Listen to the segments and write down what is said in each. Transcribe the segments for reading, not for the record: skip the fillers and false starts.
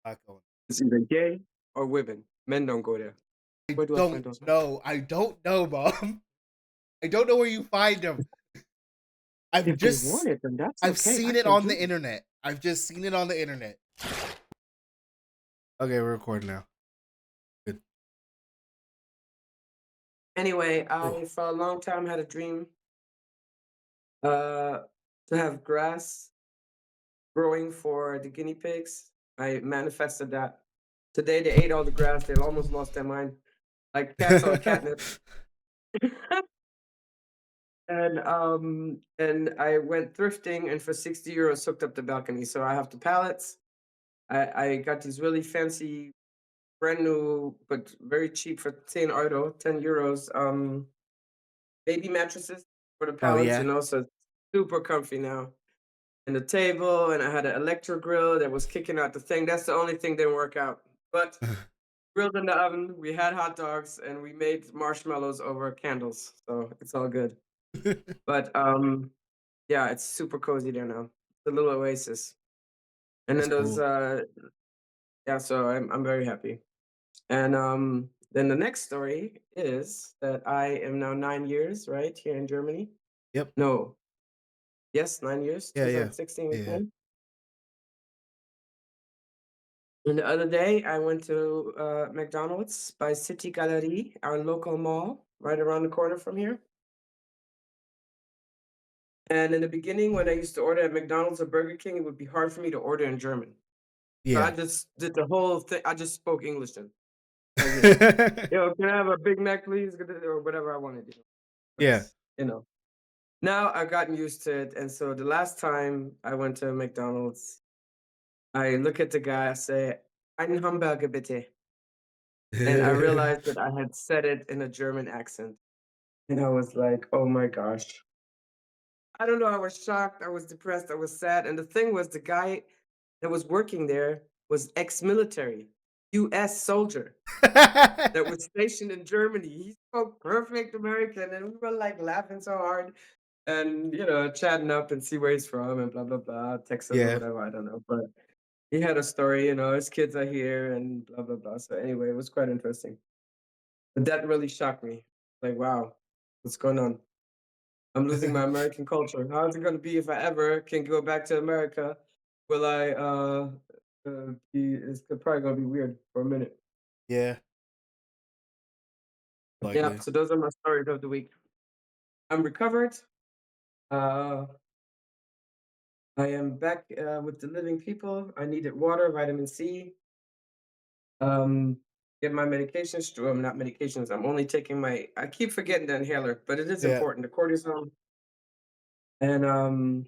Not going. It's either gay or women. Men don't go there. I Where do I find don't those? know. I don't know, Mom. I don't know where you find them. I've If they want just it, then that's I've okay. I seen it can on do the it. internet. I've just seen it on the internet. Okay, we're recording now. Good. Anyway, Oh. I for a long time had a dream uh to have grass growing for the guinea pigs. I manifested that. Today they ate all the grass. They almost lost their mind, like cats on catnip. And I went thrifting and for 60 euros hooked up the balcony. So I have the pallets. I got these really fancy, brand new, but very cheap for 10 euros, baby mattresses for the Oh pallets, yeah. so it's super comfy now. And the table, and I had an electro grill that was kicking out the thing. That's the only thing didn't work out. But grilled in the oven, we had hot dogs, and we made marshmallows over candles. So it's all good. But yeah, it's super cozy there now. It's a little oasis. And That's then those cool. yeah, so I'm very happy. And then the next story is that I am now 9 years, right, here in Germany. Yep. No, yes, 9 years, Yeah, yeah. 2016 we Yeah. came. And the other day I went to McDonald's by City Galerie, our local mall, right around the corner from here. And in the beginning, when I used to order at McDonald's or Burger King, it would be hard for me to order in German. So I Yeah. just did the whole thing. I just spoke English then. Like, yo, can I have a Big Mac, please? Or whatever I wanted to do. Yeah. Because, now I've gotten used to it. And so the last time I went to McDonald's, I look at the guy, I say, Ein Hamburger bitte. And I realized that I had said it in a German accent. And I was like, oh my gosh. I don't know. I was shocked. I was depressed. I was sad. And the thing was, the guy that was working there was ex military, US soldier that was stationed in Germany. He spoke perfect American. And we were like laughing so hard and, chatting up and see where he's from and blah, blah, blah, Texas or Yeah. whatever. I don't know. But he had a story, his kids are here and blah, blah, blah. So anyway, it was quite interesting. But that really shocked me. Like, wow, what's going on? I'm losing my American culture. How is it going to be if I ever can go back to America? Will I be? It's probably going to be weird for a minute. Yeah. Yeah. Likely. So those are my stories of the week. I'm recovered. Uh, I am back with the living people. I needed water, vitamin C. Um, get my medications. I'm not medications. I'm only taking my. I keep forgetting the inhaler, but it is Yeah. important. The cortisone and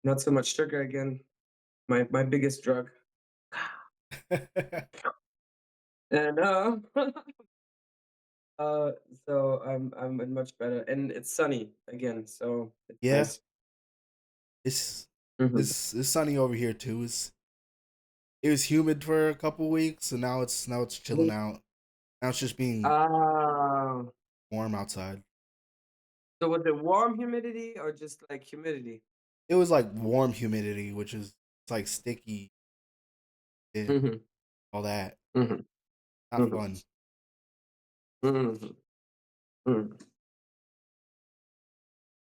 not so much sugar again. My biggest drug. And uh, so I'm much better, and it's sunny again, so it's Yeah. nice. It's Mhm. it's sunny over here too. It was humid for a couple weeks, and now it's chilling out. Now it's just being Ah, warm outside. so was it warm humidity or just like humidity? It was like warm humidity, which is it's like sticky and Mhm, all that. mhm, Not mhm, fun. mhm, mhm.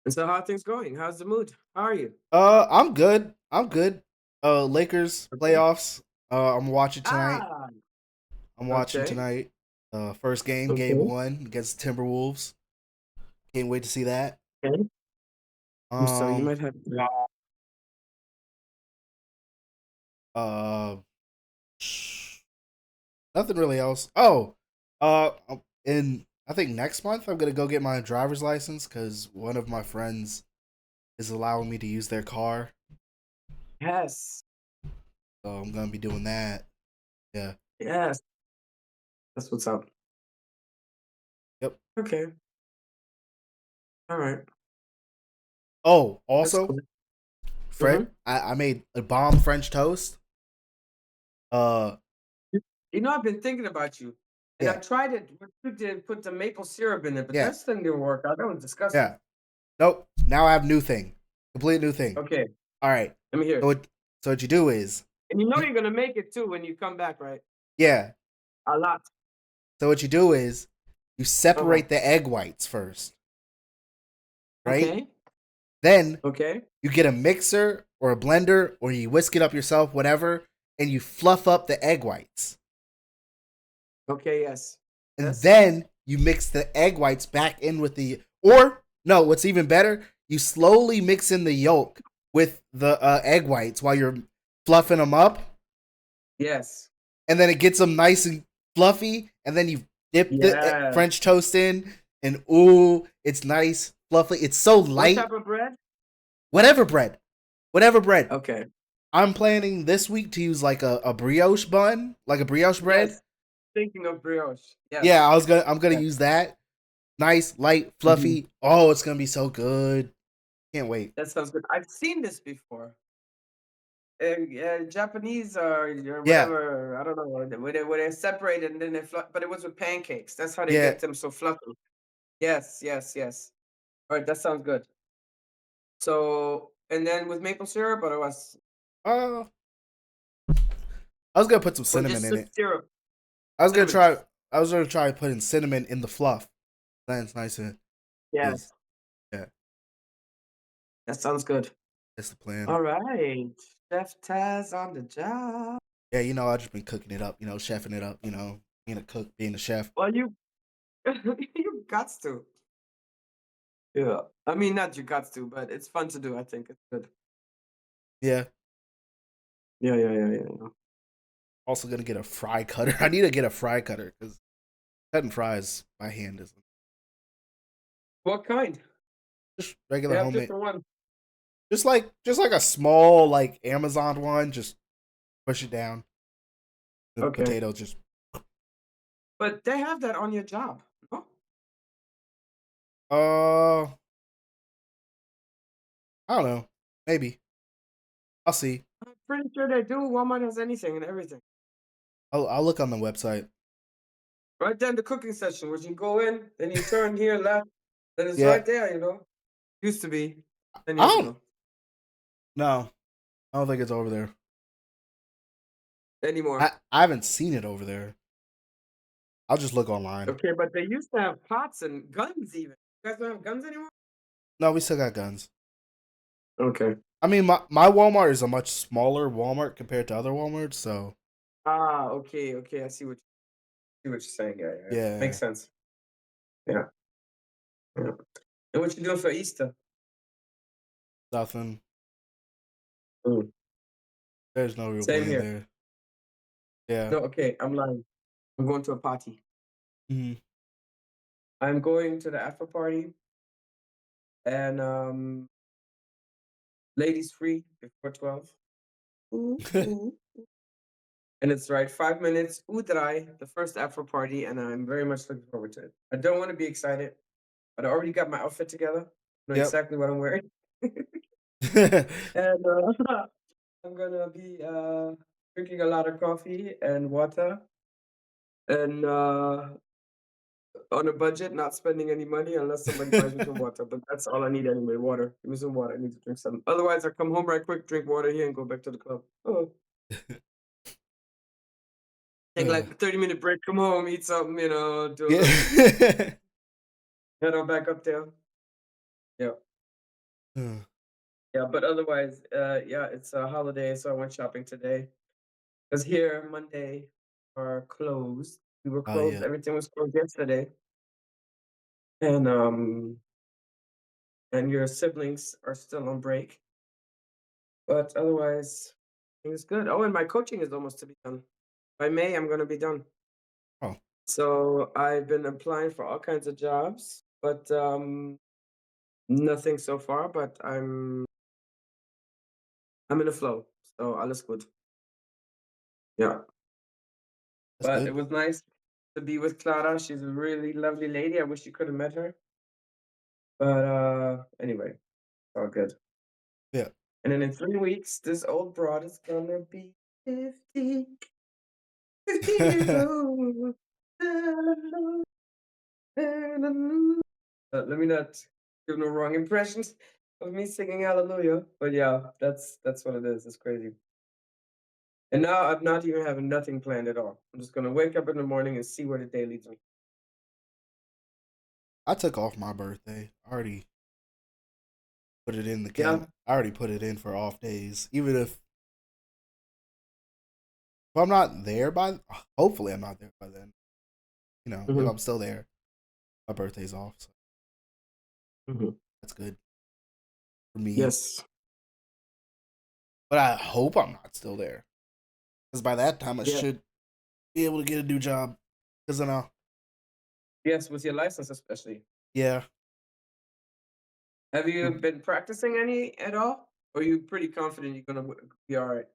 And so how are things going? How's the mood? How are you? I'm good. I'm good. Lakers Okay. playoffs. I'm watching tonight. Ah, I'm watching okay, tonight. First game, game okay, one against Timberwolves. Can't wait to see that. okay. So you Um, might have uh, nothing really else. Oh, in I think next month I'm gonna go get my driver's license because one of my friends is allowing me to use their car, yes, so I'm gonna be doing that. Yeah. yes. That's what's up. Yep. Okay, all right, Oh, that's also, cool. Mm-hmm. I made a bomb French toast. Uh, I've been thinking about you, and I yeah, tried it. What you did put the maple syrup in it, but yeah, that thing didn't work out. That was disgusting. yeah. Nope. Now I have new thing, complete new thing. Okay, All right. let me hear So it. what? So what you do is And you know You, you're gonna make it too when you come back, right? yeah. A lot. So what you do is you Uh-huh. separate the egg whites first, right? Okay. Then Okay. you get a mixer or a blender or you whisk it up yourself, whatever, and you fluff up the egg whites. Okay. Yes. And Yes. then you mix the egg whites back in with the, or no, what's even better, you slowly mix in the yolk with the egg whites while you're fluffing them up, Yes. and then it gets them nice and fluffy, and then you dip the Yes. French toast in, and ooh, it's nice, fluffy. It's so What light. type of bread? Whatever bread, whatever bread. Okay. I'm planning this week to use like a brioche bun, like a brioche bread. Yes. Thinking of brioche. Yeah, Yes. I'm gonna Yes. use that. Nice, light, Mhm. fluffy. Oh, it's gonna be so good. Can't wait. That sounds good. I've seen this before. Japanese or Yeah, whatever. I don't know where they separate and then they but it was with pancakes. That's how they yeah. get them so fluffy. Yes, yes, yes. All right, that sounds good. So and then with maple syrup, Uh, I was gonna put some or cinnamon just in it. syrup, I was gonna cinnamon. try. I was gonna try putting cinnamon in the fluff. That's nice and is Yes, yeah. that sounds good. That's the plan. All right, Chef Taz on the job. Yeah, you know, I just been cooking it up. You know, chefing it up. You know, being a cook, being a chef. Well, you you got to. Yeah, I mean not you got to, but it's fun to do. I think it's good. Yeah. Yeah, yeah, yeah, yeah, yeah. Also gonna get a fry cutter. I need to get a fry cutter because cutting fries by hand is What kind? just They regular have homemade. different ones. Just like a small like Amazon one. Just push it down. The Okay, potato just but they have that on your job. No, uh I don't know. Maybe. I'll see. I'm pretty sure they do. Walmart has anything and everything. I'll look on the website. Right there in the cooking section, where you go in, then you turn here left, then it's Yeah. right there. Used to be 10 years I don't ago. no. I don't think it's over there. Anymore. I haven't seen it over there. I'll just look online. Okay, but they used to have pots and guns even. You guys don't have guns anymore? No, we still got guns. Okay. I mean, my Walmart is a much smaller Walmart compared to other Walmarts, so Ah, okay, okay. I see what you're saying. Yeah, yeah, yeah. Makes yeah, sense. Yeah, yeah. And what you doing for Easter? nothing. Mm. There's no real Same plan here. there. Yeah. No, okay, I'm lying. I'm going to a party. Mhm. I'm going to the after party and ladies free before 12. Ooh, ooh. And it's right 5 minutes, Udrai, the first after party, and I'm very much looking forward to it. I don't want to be excited, but I already got my outfit together. I know Yep. exactly what I'm wearing. And I'm gonna be drinking a lot of coffee and water and on a budget, not spending any money unless somebody buys me some water. But that's all I need anyway. Water. Give me some water. I need to drink some. Otherwise, I come home right quick, drink water here, and go back to the club. Oh, take Uh, like a 30-minute break, come home, eat something, do a little, yeah. head on back up there. Yeah. Uh, Yeah. But otherwise, yeah, it's a holiday, so I went shopping today. Because here, Monday are closed. We were oh closed. yeah. Everything was closed yesterday. And your siblings are still on break. But otherwise, things good. Oh, and my coaching is almost to be done. By May, I'm gonna be done. Oh, So I've been applying for all kinds of jobs, but nothing so far. But I'm in the flow, so alles good. Yeah, that's but good. it was nice to be with Clara. She's a really lovely lady. I wish you could have met her, but anyway, all good. Yeah. And then in 3 weeks, this old broad is gonna be 50, 50 years old. Hallelujah, hallelujah. Let me not give no wrong impressions of me singing Hallelujah. But yeah, that's what it is. It's crazy. And now I'm not even having nothing planned at all. I'm just gonna wake up in the morning and see where the day leads me. I took off my birthday. I already put it in the Yeah. can. I already put it in for off days. Even if I'm not there by, hopefully I'm not there by then. You know, if Hmm. I'm still there, my birthday's off. So Hmm. that's good for me. Yes. But I hope I'm not still there because by that time I Yeah. should be able to get a new job. Because then I'll, Yes, with your license especially. yeah. Have you been practicing any at all? Or are you pretty confident you're gonna be all right?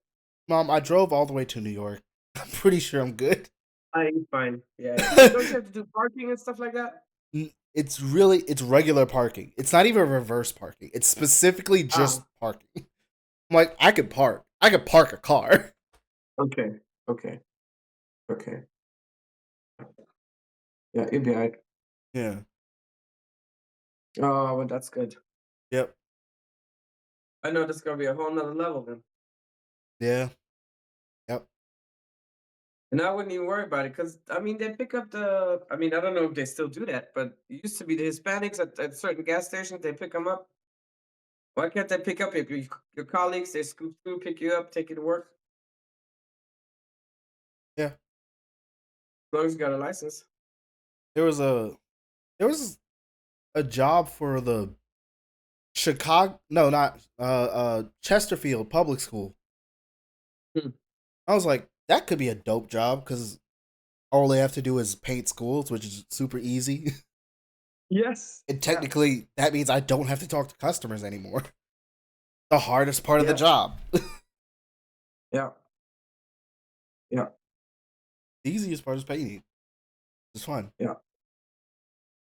Mom, I drove all the way to New York. I'm pretty sure I'm good. You're fine. Yeah. Don't you have to do parking and stuff like that? It's regular parking. It's not even reverse parking. It's specifically Ah, just parking. I'm like, I could park. I could park a car. okay. Okay. Okay. Yeah, you'll be all right. Yeah. Oh, well, that's good. Yep. I know this is gonna be a whole nother level then. Yeah. Yep. And I wouldn't even worry about it because I mean they pick up the. I mean I don't know if they still do that, but it used to be the Hispanics at certain gas stations they pick them up. Why can't they pick up your colleagues? They scoop through, pick you up, take you to work. Yeah. As long as you got a license. There was a there was a job for the Chicago, no, not Chesterfield Public School. Hmm. I was like, that could be a dope job because all they have to do is paint schools, which is super easy. Yes. And Yeah. technically, that means I don't have to talk to customers anymore. The hardest part of the Yeah. job. Yeah. Yeah. The easiest part is painting. It's fun. Yeah.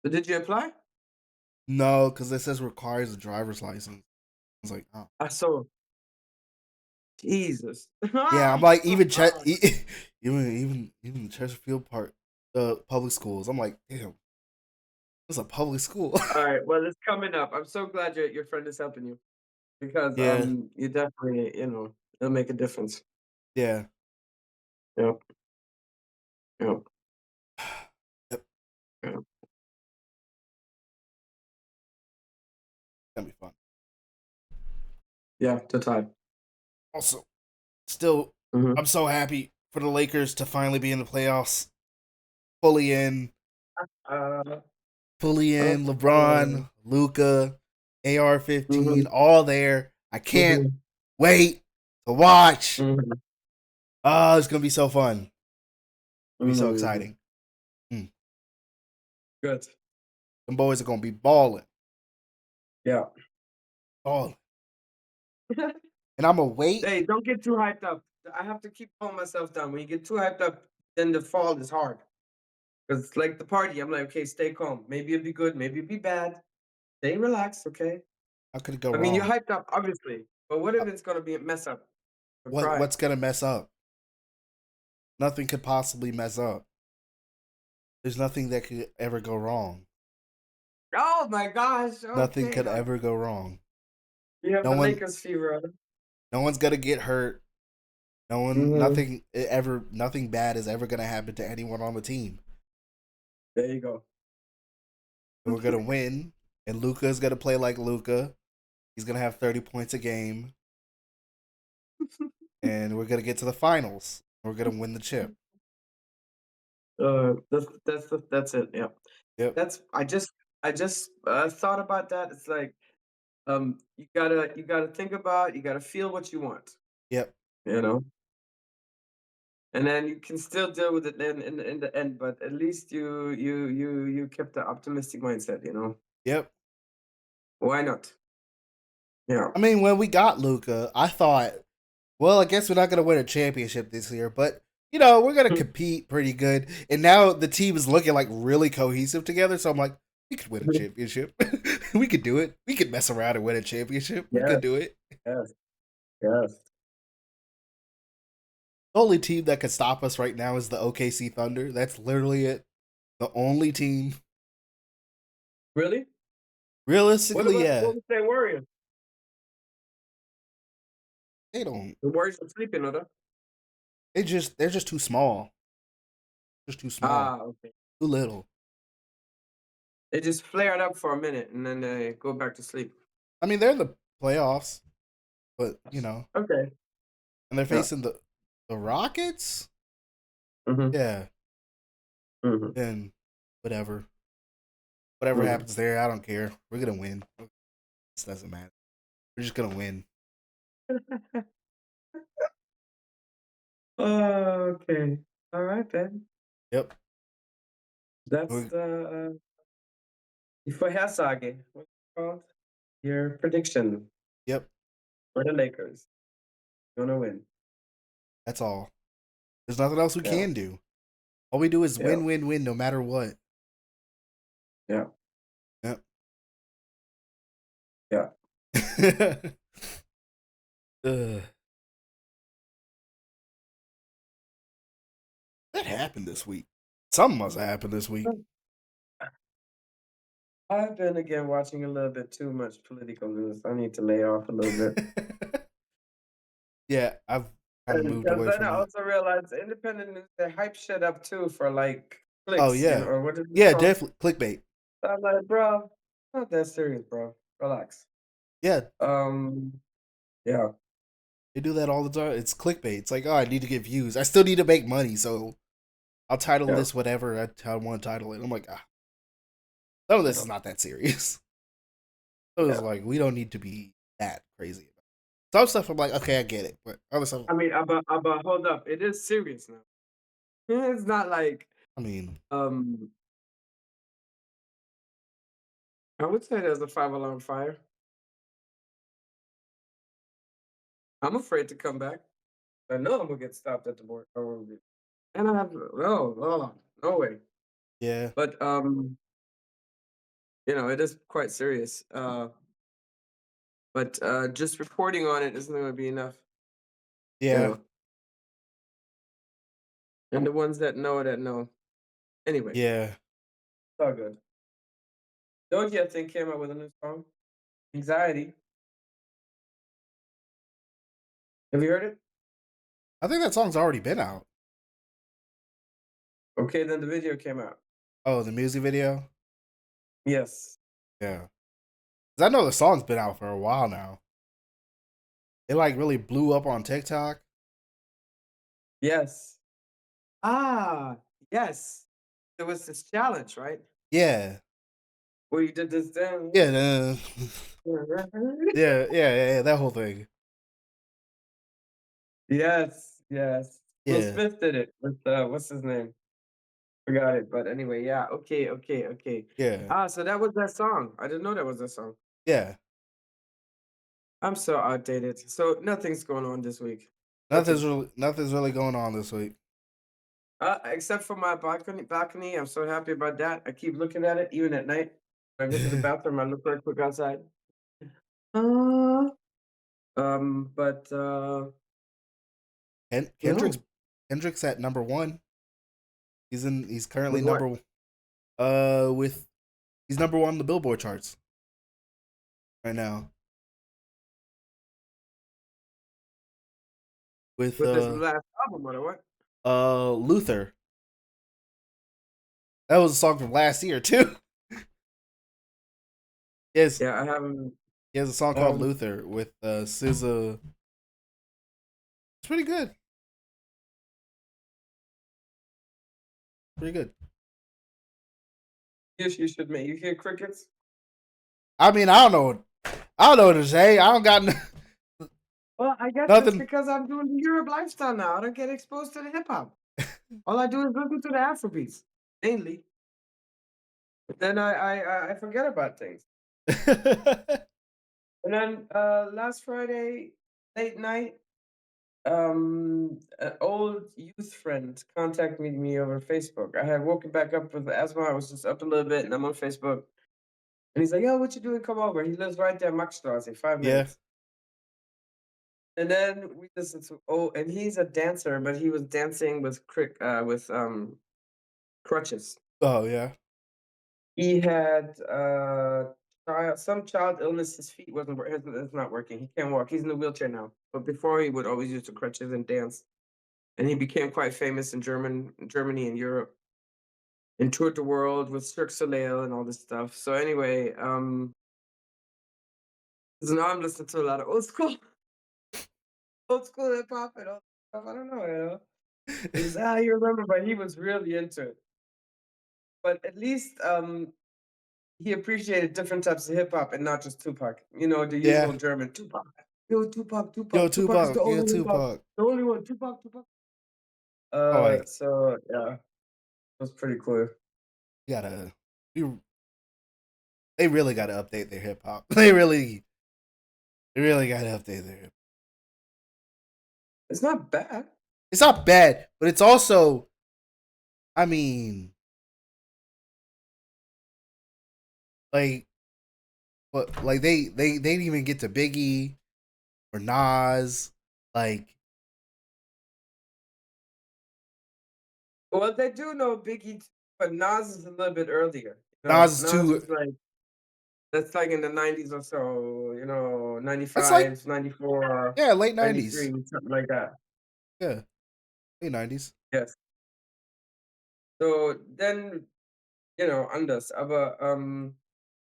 So did you apply? No, because it says requires a driver's license. I was like, oh. I saw. Jesus. Yeah, I'm like, even the Chesterfield Park, public schools. I'm like, damn, it's a public school. All right. Well, it's coming up. I'm so glad your friend is helping you because Yeah, you definitely it'll make a difference. yeah, Yep. Yep. yep, Yep. that'd be fun. Yeah. Total. Also, still, Mhm. I'm so happy for the Lakers to finally be in the playoffs, fully in, Uh, fully uh, in. uh, LeBron, Luca, AR-15, mhm, all there. I can't mhm, wait to watch. mhm, Oh, it's gonna be so fun. It'll be so mhm. exciting. Mm. Good. Them boys are gonna be balling, Yeah. balling, and I'm gonna wait. Hey, don't get too hyped up. I have to keep calming myself down. When you get too hyped up, then the fall is hard. Because it's like the party. I'm like, okay, stay calm. Maybe it'll be good. Maybe it'll be bad. Stay relaxed, okay? How could it go I mean, you're wrong? hyped up, obviously. But what Uh, if it's gonna be a mess up? Or cry. what's gonna mess up? Nothing could possibly mess up. There's nothing that could ever go wrong. Oh my gosh. Nothing Okay. could ever go wrong. You have No the one, Lakers fever. no one's gonna get hurt. No one, Mm-hmm. nothing bad is ever gonna happen to anyone on the team. There you go. And we're gonna win. And Luca's gonna play like Luca. He's gonna have 30 points a game, and we're gonna get to the finals. We're gonna win the chip. That's it. Yeah. Yep, That's I just thought about that. It's like you gotta think about, you gotta feel what you want, yep, you know, and then you can still deal with it then in the end. But at least you kept the optimistic mindset, you know. yep. Why not? Yeah. I mean, when we got Luca, I thought, well, I guess we're not gonna win a championship this year, but we're gonna compete pretty good. And now the team is looking like really cohesive together. So I'm like, we could win a championship. We could do it. We could mess around and win a championship. We Yes. could do it. Yes. Yes. The only team that could stop us right now is the OKC Thunder. That's literally it. The only team. Really? What Realistically, about yeah. Golden State Warriors? They don't. The Warriors are sleeping, or? they're just too small. Just too small. Ah, okay. Too little. They just flared up for a minute and then they go back to sleep. I mean, they're in the playoffs, but you know, Okay. and they're Yeah. facing the Rockets. Mm-hmm. Yeah, Mm-hmm. and whatever. Whatever Mm-hmm. happens there, I don't care. We're gonna win. This doesn't matter. We're just gonna win. Okay. All right then. Yep. That's We the Vorhersage. What's it called? Your prediction yep. for the Lakers. Gonna win. That's all. There's nothing else we Yeah. can do. All we do is Yeah. win, win, win, no matter what. Yeah. Yep. Yeah. Ugh. That happened this week. Something must have happened this week. I've been again watching a little bit too much political news. I need to lay off a little bit. Yeah, I've kind of And moved because away then from I that. also realized independent news, they hype shit up too for like Oh clicks, yeah, or what is it yeah, called? definitely clickbait. So I'm like, bro, not that serious, bro. Relax. Yeah, Um, yeah, they do that all the time. It's clickbait. It's like, oh, I need to get views. I still need to make money, so I'll title yeah, this whatever I want to title it. I'm like, ah, some of this yeah, is not that serious. So it's yeah. like we don't need to be that crazy. Some stuff I'm like, okay, I get it, but other stuff, I mean, but hold up, it is serious now. It's not like I mean, um, I would say there's a 5 alarm fire. I'm afraid to come back. I know I'm gonna get stopped at the border. And I have no way. yeah, But it is quite serious. But just reporting on it isn't going to be enough. You yeah, know, and the ones that know. Anyway, it's yeah. all good. Doja, I think, came out with a new song, "Anxiety." Have you heard it? I think that song's already been out. Okay, then the video came out. Oh, the music video. Yes, Yeah, 'cause I know the song's been out for a while now. It like really blew up on TikTok. yes. Ah, yes. There was this challenge, right? Yeah, Where you did this thing. yeah, yeah, yeah. That whole thing. Yes, yes. Will Yeah, Smith did it with what's his name? Forgot it. But anyway, yeah. Okay, okay, okay. yeah, Ah, so that was that song. I didn't know that was that song. yeah. I'm so outdated. So nothing's going on this week. Nothing's Nothing. really nothing's really going on this week. Except for my balcony. I'm so happy about that. I keep looking at it even at night. When I go to the bathroom, I look right quick outside. Uh, but Kendrick's no. Kendrick's at number one. He's currently With what? with he's number one on the Billboard charts right now with With this last album or what? Luther. That was a song from last year too. Yes, Yeah, I haven't he has a song I called haven't Luther with SZA. It's pretty good. Pretty good. Yes, you should make you hear crickets? I mean, I don't know what to say. I don't got Well, I guess it's nothing. because I'm doing the Europe lifestyle now. I don't get exposed to the hip hop. All I do is listen to the Afrobeats, mainly. But then I forget about things. And then last Friday, late night, an old youth friend contacted me over Facebook. I had woken back up with asthma. I was just up a little bit, and I'm on Facebook. And he's like, "Yo, what you doing? Come over." He lives right there, Maxstrasse, five Yeah. minutes. And then we listened to and he's a dancer, but he was dancing with crutches. Oh yeah. He had some child illness. His feet wasn't it's not working. He can't walk. He's in a wheelchair now. But before he would always use the crutches and dance. and he became quite famous in Germany and Europe, and toured the world with Cirque du Soleil and all this stuff. So anyway, so now I'm listening to a lot of old school hip hop and all that stuff. I don't know, you know. It's you remember, but he was really into it. But at least he appreciated different types of hip hop and not just Tupac. You know, the Yeah. usual German Tupac. Yo, Tupac, Yo, Tupac, Tupac is the Tupac. Yo, only hip hop, Tupac. the only one. Tupac, Tupac. Oh, like, So yeah, it was pretty cool. you gotta. You, they really gotta update their hip hop. They really gotta update their hip. It's not bad. It's not bad, but it's also. I mean, like, but like they didn't even get to Biggie or Nas. Like Well, they do know Biggie, but Nas is a little bit earlier. You know, Nas is Nas too. was like that's like in the 90s or so. You know, It's like 95, 94, yeah, late 93, '90s. something like that. Yeah, late '90s. Yes. So then, you know, anders. Aber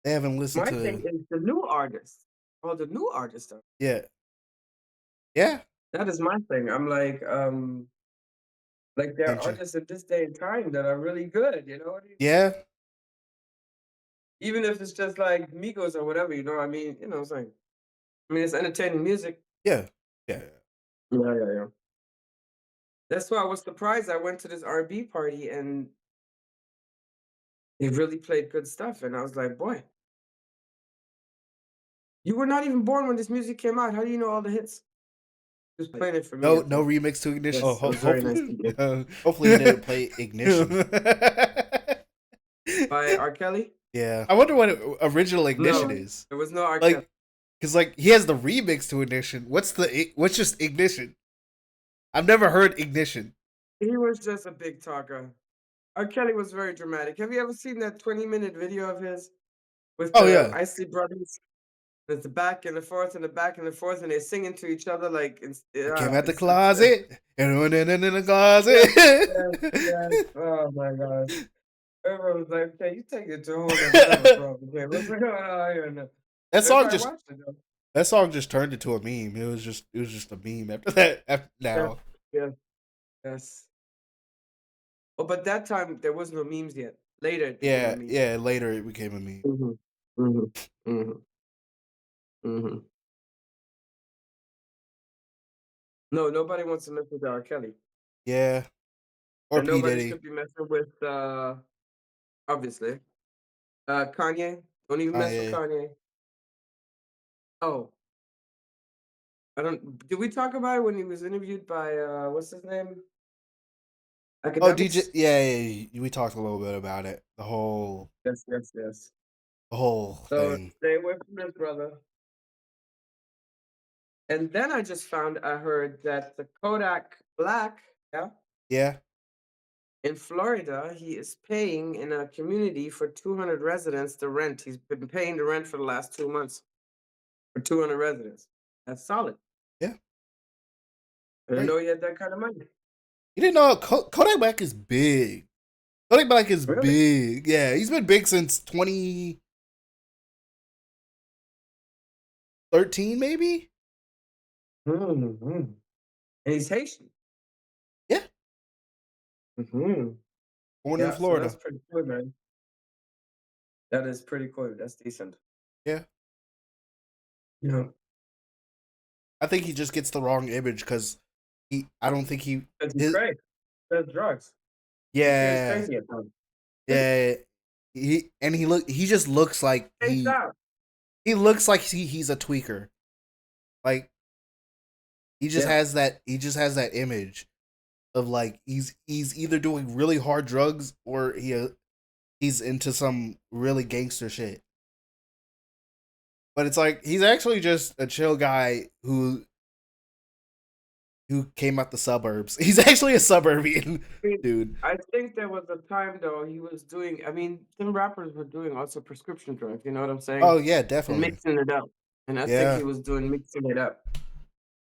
They haven't listened my thing to is the new artists. Oh, the new artists. yeah, yeah. That is my thing. I'm like there are Attention. artists in this day and time that are really good. You know what I mean? Yeah, Even if it's just like Migos or whatever. You know what I mean? You know what I'm saying? I mean, it's entertaining music. yeah, yeah. Yeah, yeah, yeah. That's why I was surprised. I went to this R&B party and they really played good stuff, and I was like, boy, you were not even born when this music came out. How do you know all the hits? Just playing it for me. No, That's no all. remix to Ignition. Yes, it was very nice to Hopefully, you. Hopefully he didn't play Ignition. By R. Kelly? Yeah, I wonder what original Ignition No, is. there was no R. Kelly. Like, cause like he has the remix to Ignition. What's just Ignition? I've never heard Ignition. He was just a big talker. R. Kelly was very dramatic. Have you ever seen that 20-minute video of his with Oh the yeah, Isley Brothers? There's the back and the forth and the back and the forth, and they're singing to each other like I came out the it's closet and went in the yes, closet. yes, yes. Oh my gosh. Everyone was like, "Okay, you take it to a whole nother level, bro." Okay, what's going on here? No. that song Everybody just watched it though. that song just turned into a meme. It was just a meme after that. After Yes, now, yes, yes. Oh, but that time there was no memes yet. Later it became a yeah, meme. yeah. Later it became a meme. Mhm. Mhm. Mhm. Mhm. No, nobody wants to mess with R. Kelly. Yeah, or And P nobody Diddy. should be messing with obviously. Kanye. Don't even mess with Kanye. Kanye. Oh, I don't did we talk about it when he was interviewed by what's his name? Oh, DJ. Academics? Yeah, we talked a little bit about it. Yes, yes, yes. The whole So thing. stay away from this brother. And then I heard that the Kodak Black, yeah, Yeah. in Florida, he is paying in a community for 200 residents the rent. He's been paying the rent for the last 2 months for 200 residents. That's solid. Yeah. I didn't Great. know he had that kind of money. You didn't know Kodak Black is big. Kodak Black is Really? big. Yeah, he's been big since 2013, maybe. Mm-hmm. And he's Haitian. Yeah, Mm-hmm. born in Yeah, so that's Florida. pretty cool, man. That is pretty cool. That's decent. Yeah, Yeah. I think he just gets the wrong image because he. I don't think he. Because he's His, crazy. Does drugs. He seems yeah, crazy at times. yeah. He just looks like Chased out. he looks like he's a tweaker. Like Yeah. he just has that image of like he's either doing really hard drugs or he's into some really gangster shit. But it's like he's actually just a chill guy who came out the suburbs. He's actually a suburban I mean, dude. I think there was a time though he was doing. I mean, some rappers were doing also prescription drugs. You know what I'm saying? Oh yeah, And definitely. mixing it up. And I think he Yeah. was doing mixing it up.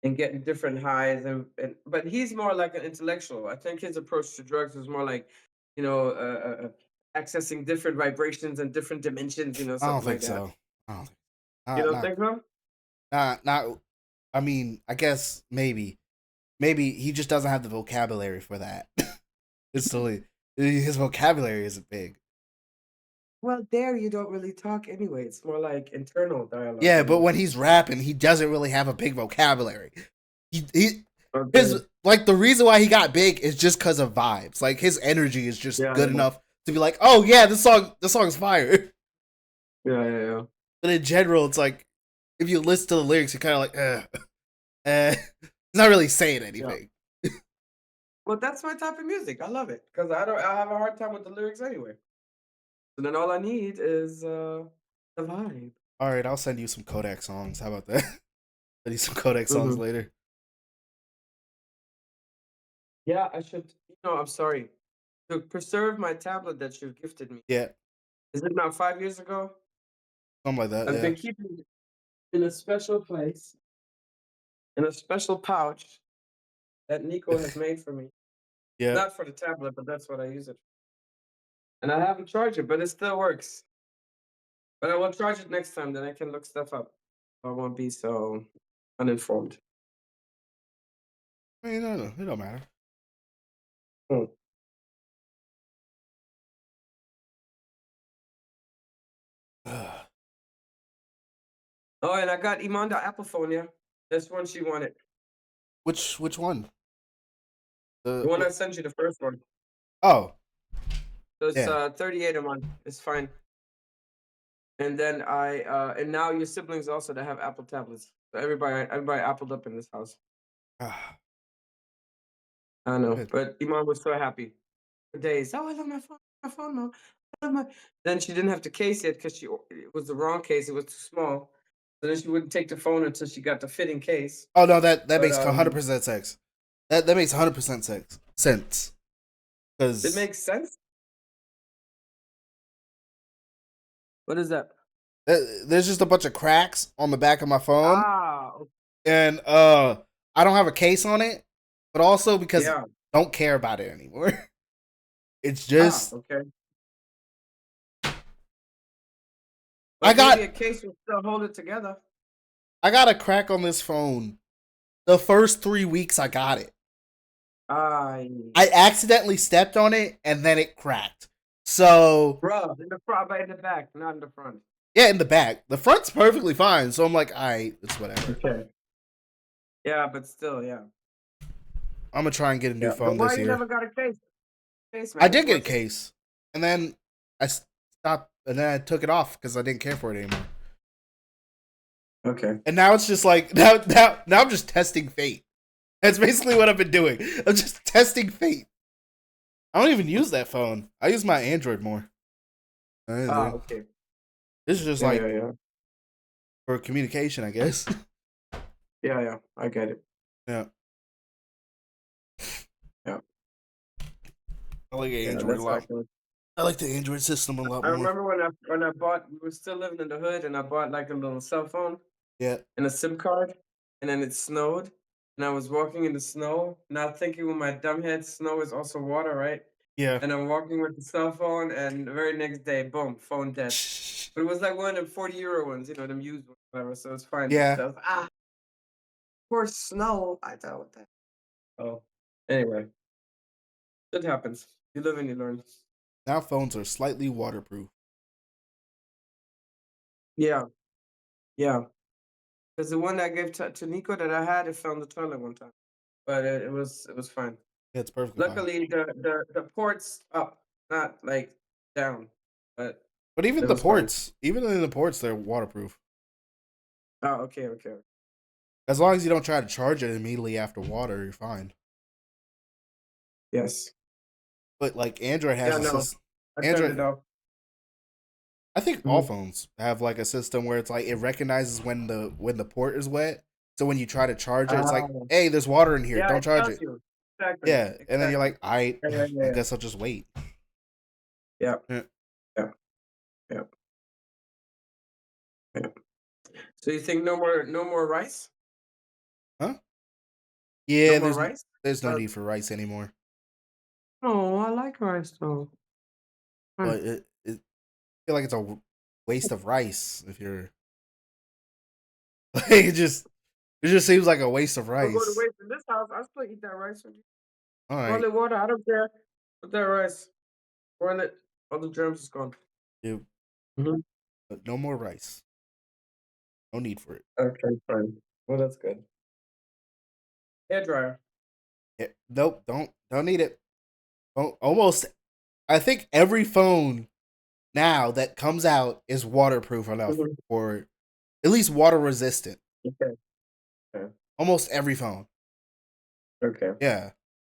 and getting different highs and but he's more like an intellectual. I think his approach to drugs is more like, you know, accessing different vibrations and different dimensions, I don't something think like that. so. I don't think. You Not don't not think so? not. I mean, I guess maybe he just doesn't have the vocabulary for that. It's silly. His vocabulary isn't big. Well, there you don't really talk anyway. It's more like internal dialogue, Yeah, but when he's rapping, he doesn't really have a big vocabulary. He Okay. his like the reason why he got big is just because of vibes. Like his energy is just Yeah, good enough to be like, oh yeah, this song's fire. yeah, yeah, yeah. But in general, it's like if you listen to the lyrics, you're kind of like, it's not really saying Yeah. anything. Well, that's my type of music. I love it because I have a hard time with the lyrics anyway. So then all I need is the vibe. All right, I'll send you some Kodak songs. How about that? Send you some Kodak songs Hmm. later. Yeah, I should. I'm sorry. To preserve my tablet that you've gifted me. Yeah, Is it now 5 years ago? something like that. I've Yeah, been keeping it in a special place, in a special pouch that Nico has made for me. yeah. Not for the tablet, but that's what I use it for. And I haven't charged it, but it still works. But I will charge it next time, then I can look stuff up. I won't be so uninformed. I mean, no, it don't matter. Hmm. Oh, and I got Imanda Apple phone, yeah. This one she wanted. Which one? The one The I sent you, the first one. oh So it's yeah. 38 a month. It's fine. And then and now your siblings also that have Apple tablets. So everybody appled up in this house. Ah, I know. good. But Iman was so happy for days. Oh, I love my phone, mom. I love my Then she didn't have to case it because it was the wrong case, it was too small. So then she wouldn't take the phone until she got the fitting case. Oh no, that But makes 100% sense. That makes 100% sense. it Because makes sense. What is that? there's just a bunch of cracks on the back of my phone, Ah, and I don't have a case on it, but also because yeah. I don't care about it anymore. It's Ah, just okay. I But maybe got a case will still hold it together. I got a crack on this phone the first 3 weeks I got it. Ah, I accidentally stepped on it and then it cracked. So bro, in the front, but in the back, not in the front. yeah, in the back. The front's perfectly fine. So I'm like, it's whatever. Okay. Yeah, but still, yeah. I'm gonna try and get a new Yeah. But phone why this you year. never got a case? Case, I man. It's did get a worth it. case, and then I stopped, and then I took it off because I didn't care for it anymore. Okay. And now it's just like now I'm just testing fate. That's basically what I've been doing. I'm just testing fate. I don't even use that phone. I use my Android more. Ah, okay. This is just Yeah, like yeah, yeah. for communication, I guess. Yeah, yeah. I get it. Yeah, Yeah. I like Yeah, Android a that's lot. actually. I like the Android system a lot I more. remember when I bought. We were still living in the hood, and I bought like a little cell phone Yeah, and a SIM card, and then it snowed, and I was walking in the snow, not thinking with my dumb head, snow is also water, right? yeah. And I'm walking with the cell phone, and the very next day, boom, phone dead. But it was like one of the 40 euro ones, them used ones, whatever. So it's fine. But Yeah. still, poor snow. I thought with that. Oh, anyway, it happens. You live and you learn. Now phones are slightly waterproof. Yeah, yeah. Because the one that I gave to Nico that I had, it fell in the toilet one time, but it was fine. Yeah, it's perfectly fine. Luckily, the ports up, not like down, but But even it the was fine. ports, even in the ports, they're waterproof. Oh, okay, okay. As long as you don't try to charge it immediately after water, you're fine. Yes. But like Android has Yeah, a no, system. I turned it Android, off. I think all Mhm. phones have like a system where it's like it recognizes when the port is wet. So when you try to charge it, it's like, Oh, hey, there's water in here. yeah, Don't it charge tells it. you exactly, Yeah, and then you're exactly. like, I Yeah, yeah, yeah, I yeah. guess I'll just wait. Yeah, Yeah. yeah, yeah, yeah. So you think no more rice? Huh? No Yeah, more rice? there's no Or need for rice anymore. oh, I like rice though. Hmm. But I feel like it's a waste of rice if you're like it just seems like a waste of Don't go to rice. waste in this house. I still eat that rice with you. All right, Boiling water, I don't care. Put that rice. Boil it. All the germs is gone. dude, Hmm. but no more rice. No need for it. Okay, fine. Well, that's good. Hair dryer. Yeah, nope, don't need it. Almost, I think every phone now that comes out is waterproof enough Hmm. or at least water resistant. Okay. Okay. Almost every phone. Okay. Yeah,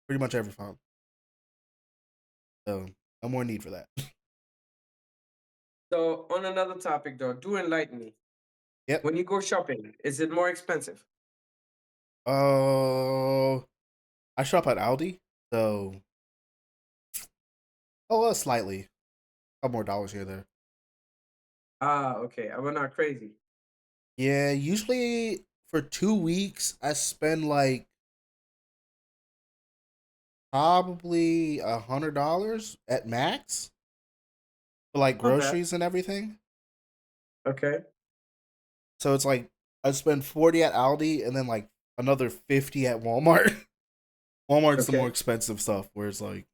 pretty much every phone. So no more need for that. So on another topic though, do enlighten me. Yep. When you go shopping, is it more expensive? Oh, I shop at Aldi, so slightly, a couple more dollars here or there. Ah, okay. I went not crazy. Yeah, usually for 2 weeks I spend like probably $100 at max for like Not bad. groceries and everything. Okay. So it's like I spend 40 at Aldi and then like another 50 at Walmart. Walmart's the more Okay. expensive stuff, where it's like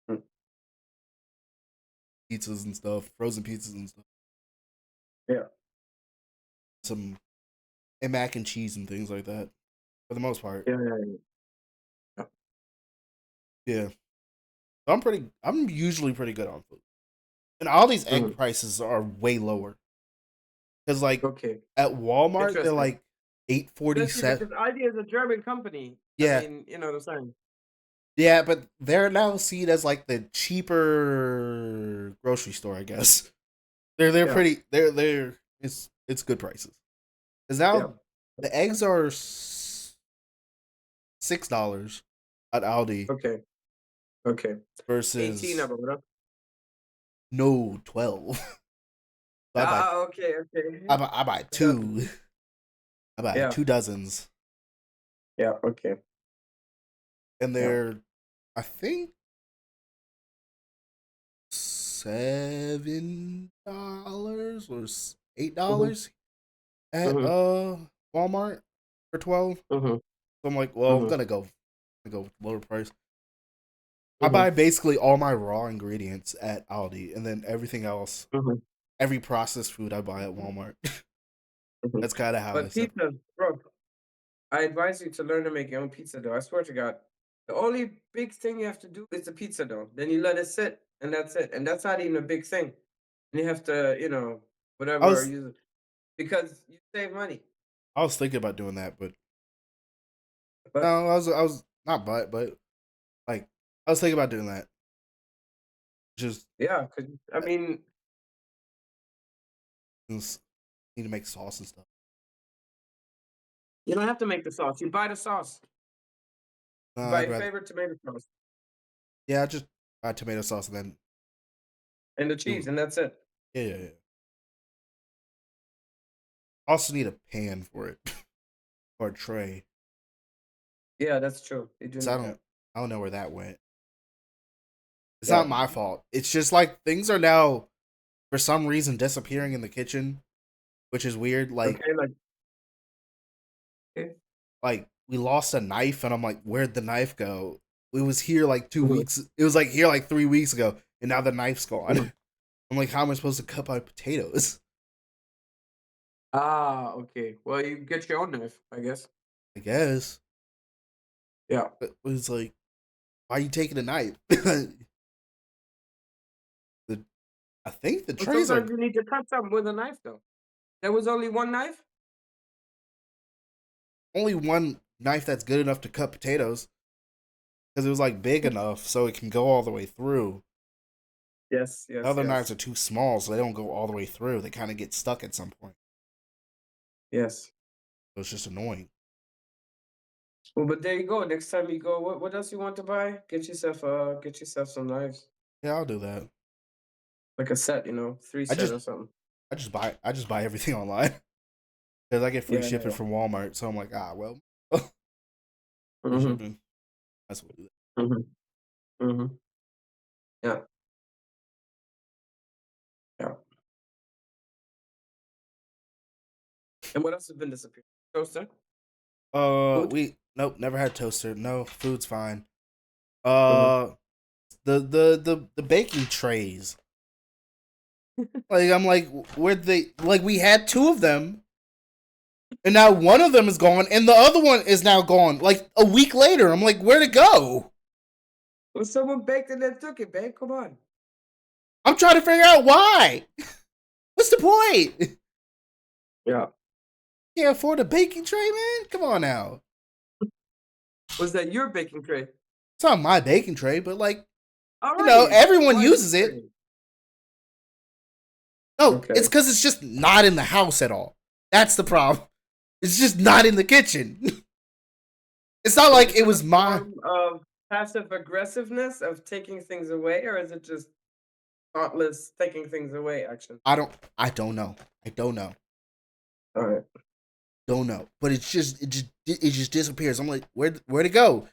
Mm. pizzas and stuff, frozen pizzas and stuff, Yeah. some and mac and cheese and things like that. For the most part, Yeah. Yeah. Yeah. yeah. I'm usually pretty good on food, and all these egg Mhm. prices are way lower. Because like Okay. at Walmart, they're Interesting. like 8.47. Especially because Aldi is a German company. I Yeah, mean, you know what I'm saying? yeah, but they're now seen as like the cheaper grocery store, I guess. They're Yeah. pretty they're it's good prices. Because Yeah. now the eggs are $6 at Aldi Okay. Okay. 18 versus of them, huh? no 12. So Ah, okay, okay. I buy Yeah. two. I buy Yeah. 2 dozens, Yeah. Okay. and Yeah. they're I think $7 or Mm-hmm. $8 at Mm-hmm. Walmart for 12. Mm-hmm. So I'm like, well, I'm Mm-hmm. gonna go with lower price. I Mm-hmm. buy basically all my raw ingredients at Aldi, and then everything else, Mm-hmm. every processed food I buy at Walmart. Mm-hmm. That's kind of how I But separate. pizza, bro, I advise you to learn to make your own pizza dough. I swear to God. The only big thing you have to do is the pizza dough. Then you let it sit, and that's it. And that's not even a big thing. And you have to, I whatever, was use it because you save money. I was thinking about doing that, but But no, I was not, but like I was thinking about doing that. Just yeah, because I mean, just need to make sauce and stuff. you don't have to make the sauce. You buy the sauce. No, You buy I'd your rather favorite tomato sauce yeah, just buy tomato sauce and then and the do cheese, and that's it. yeah. I also need a pan for it or a tray. Yeah, that's true. You do So need that. I don't know where that went. It's Yeah. not my fault. It's just like things are now for some reason disappearing in the kitchen, which is weird. Okay. Like, okay. Like we lost a knife, and I'm like, where'd the knife go? It was here like two Mhm, weeks. It was like here like 3 weeks ago, and now the knife's gone. mhm. I'm like, how am I supposed to cut my potatoes? Ah, okay. Well, you get your own knife, I guess. I guess. Yeah. But it was like, why are you taking a knife? the I think the Well, trays are sometimes you need to cut something with a knife, though. There was only one knife? only one knife that's good enough to cut potatoes because it was like big enough so it can go all the way through. Yes, The yes, other knives yes, are too small, so they don't go all the way through. They kind of get stuck at some point. yes. So it's just annoying. Well, but there you go. Next time you go, what else you want to buy? Get yourself some knives. Yeah, I'll do that. Like a set, three I set just or something. I just buy everything online because I get free Yeah, shipping yeah, from Walmart. So I'm like, ah, well, Free Mm-hmm. shipping. That's what we do that. Mm-hmm. Mm-hmm. Yeah. Yeah. And what else has been disappearing? Toaster? Food? Nope, never had toaster. No, food's fine. Mm-hmm. The baking trays. Like I'm like, where they like we had two of them, and now one of them is gone, and the other one is now gone. Like a week later, I'm like, where'd it go? Well, someone baked and then took it, babe. Come on. I'm trying to figure out why. What's the point? Yeah. Can't afford a baking tray, man. Come on now. Was that your baking tray? It's not my baking tray, but like All right. everyone Why uses your it. tray? No, Okay. it's because it's just not in the house at all. That's the problem. It's just not in the kitchen. It's not like it was my. Form of passive aggressiveness of taking things away, or is it just thoughtless taking things away action? I don't know. I don't know. All right. Don't know. But it just disappears. I'm like, where'd it go?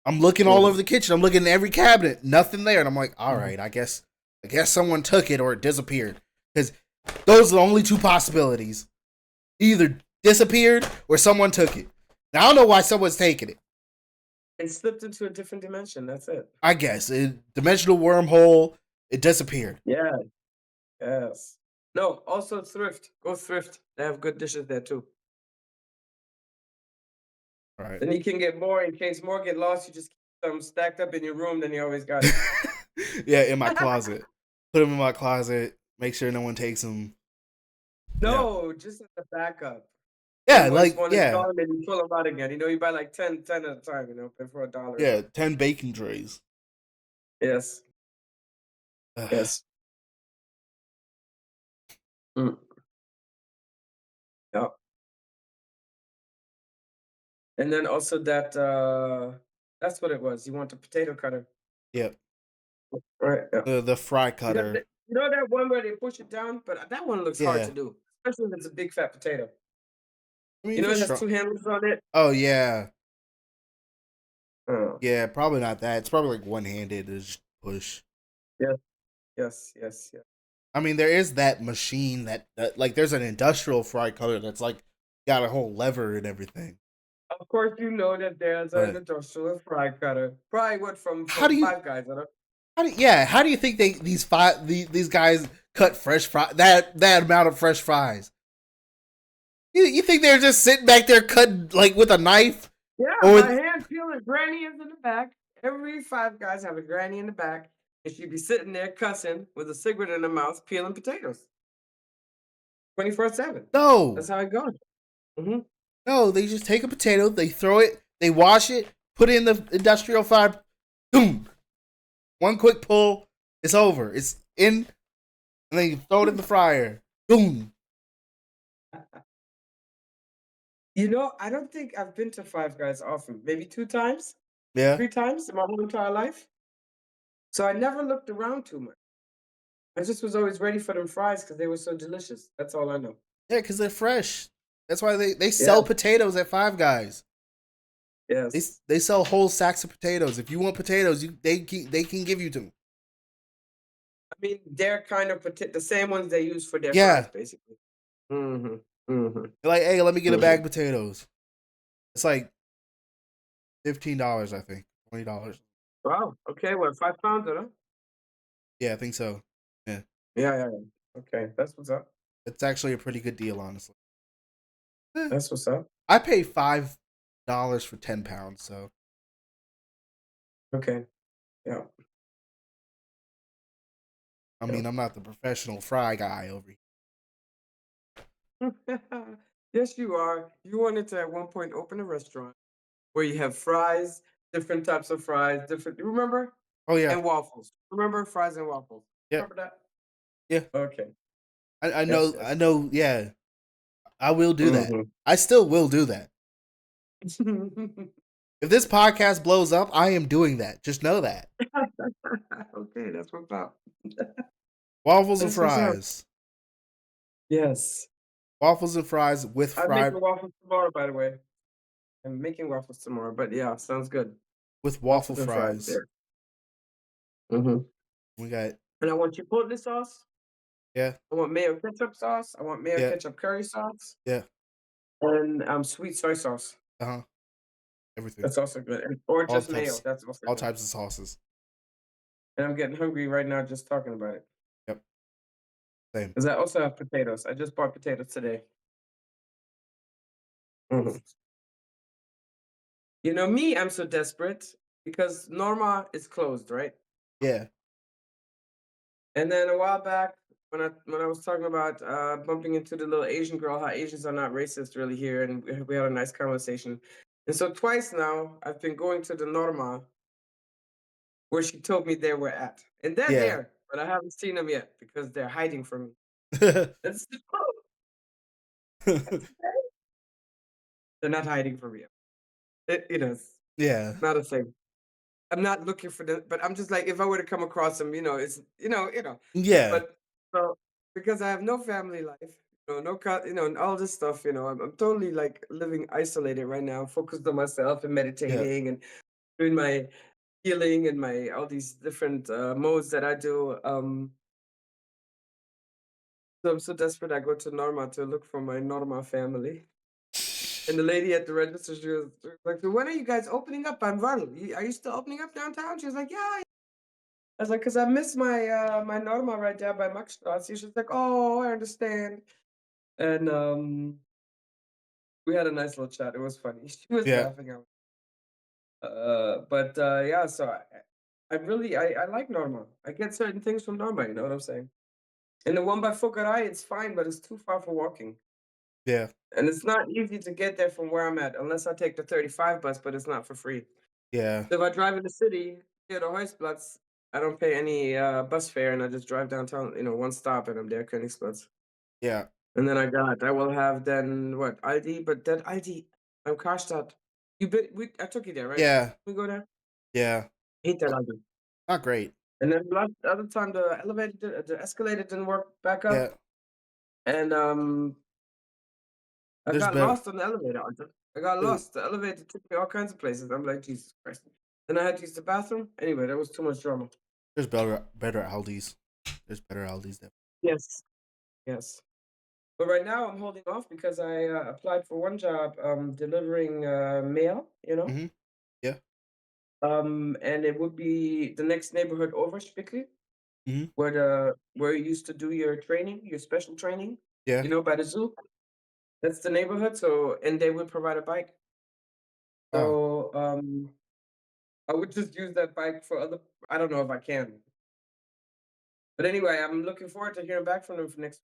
I'm looking all over the kitchen. I'm looking in every cabinet. Nothing there. And I'm like, all right, I guess someone took it or it disappeared. Because those are the only two possibilities. Either disappeared or someone took it. Now I don't know why someone's taking it. It slipped into a different dimension. That's it. I guess. Dimensional wormhole, it disappeared. Yeah. Yes. No, also thrift. Go thrift. They have good dishes there too. All right. Then you can get more in case more get lost. You just keep them stacked up in your room. Then you always got it. Yeah, in my closet. Put them in my closet. Make sure no one takes them. No, just as a backup. Yeah, And like once one is gone, then you pull them out again. You buy like 10 at a time. Pay for $1. yeah, 10 baking trays. Yes. Ugh. Yes. Mm. Yeah. And then also that's what it was. You want a potato cutter. Yep. Right. Yeah. The fry You know, cutter. you know that one where they push it down? But that one looks hard Yeah. to do, especially if it's a big fat potato. I mean, You know, for it has sure. 2 handles on it. Oh yeah. Oh. Yeah, probably not that. It's probably like one-handed to just push. Yes. Yes. Yes. Yes. I mean, there is that machine that like there's an industrial fry cutter that's like got a whole lever and everything. Of course, you know that there's an But industrial fry cutter. Probably what from how do you Five Guys, huh? how do you think these guys cut fresh fry that amount of fresh fries? You think they're just sitting back there cutting like with a knife? Yeah, Or my hand peeling. Granny is in the back. Every Five Guys have a granny in the back, and she'd be sitting there cussing with a cigarette in her mouth, peeling potatoes, 24/7. That's no, how it goes. Hmm. no, they just take a potato, they throw it, they wash it, put it in the industrial fire, boom, one quick pull, it's over, it's in, and then you throw it in the fryer, boom. I don't think I've been to Five Guys often. Maybe 2 times, Yeah, 3 times in my whole entire life. So I never looked around too much. I just was always ready for them fries because they were so delicious. That's all I know. yeah, because they're fresh. That's why they Yeah. sell potatoes at Five Guys. Yes. They sell whole sacks of potatoes. If you want potatoes, they can give you to them. I mean, they're kind of the same ones they use for their Yeah, fries, basically. Mm-hmm. Mm-hmm. they're like, hey, let me get a Mm-hmm. bag of potatoes. It's like $15, I think, $20. Wow. Okay. Well, 5 pounds, huh? Yeah, I think so. Yeah, Yeah. Yeah. Yeah. Okay. That's what's up. it's actually a pretty good deal, honestly. Eh, That's what's up. I pay $5 for 10 pounds, so Okay. Yeah. I mean, I'm not the professional fry guy over here. Yes, you are. You wanted to at one point open a restaurant where you have fries, different types of fries, different. You remember? Oh yeah, And waffles. Remember fries and waffles? yeah, Remember that? yeah. Okay. I Yes. know, I Yes. know. Yeah, I will do that. Mm-hmm. I still will do that. If this podcast blows up, I am doing that. Just know that. Okay, that's what's up. Waffles and That's what's up. fries. Yes. Waffles and fries with I'm making fried. waffles tomorrow, by the way. I'm making waffles tomorrow, but yeah, sounds good. with waffle Waffles and fries fries. there. Mm-hmm. We got And I want chipotle sauce. yeah, I want mayo ketchup sauce. I want mayo yeah, ketchup curry sauce. yeah. And sweet soy sauce. Uh-huh. Everything. That's also good. Or All just mayo. types That's also all good. types of sauces. And I'm getting hungry right now just talking about it. Yep. Same. Because I also have potatoes. I just bought potatoes today. Mhm. You know me, I'm so desperate because Norma is closed, right? Yeah. And then a while back, when I was talking about bumping into the little Asian girl, how Asians are not racist really here, and we had a nice conversation. And so twice now, I've been going to the Norma where she told me they were at, and they're Yeah. there, but I haven't seen them yet because they're hiding from me. It's, they're not hiding from you. It's yeah. not a thing. I'm not looking for them, but I'm just like, if I were to come across them, it's Yeah. but so because I have no family life, no and all this stuff, I'm totally like living isolated right now, focused on myself and Yeah. meditating and doing my healing and my all these different modes that I do. So I'm so desperate. I go to Norma to look for my Norma family. And the lady at the register, she was like, "So when are you guys opening up? Are you still opening up downtown?" She was like, "Yeah." I was like, "'Cause I miss my Norma right there by Maxstrasse." She was like, "Oh, I understand." And we had a nice little chat. It was funny. She was Yeah. laughing out. But yeah, so I really I like Norma. I get certain things from Norma. You know what I'm saying? And the one by Focarai, it's fine, but it's too far for walking. Yeah. And it's not easy to get there from where I'm at unless I take the 35 bus, but it's not for free. Yeah. So if I drive in the city, near the Huisplatz, I don't pay any bus fare and I just drive downtown, one stop and I'm there, Königsplatz. Yeah. And then I will have then what, Aldi, but that Aldi, I'm Karstadt. I took you there, right? Yeah. We go there? Yeah. Hate that Aldi. Not great. And then the other time the escalator didn't work back Yeah. up. And I There's got better. lost on the elevator. I got Dude, lost. The elevator took me all kinds of places. I'm like, Jesus Christ. Then I had to use the bathroom. Anyway, there was too much drama. there's better Aldis. There's better Aldis than Yes. Yes. But right now I'm holding off because I applied for one job delivering mail. Mhm. Yeah. And it would be the next neighborhood over, Spickley, Mhm. where you used to do your training, your special training, Yeah. by the zoo. That's the neighborhood. So and they would provide a bike. Oh. So I would just use that bike for other. I don't know if I can, but anyway, I'm looking forward to hearing back from them for next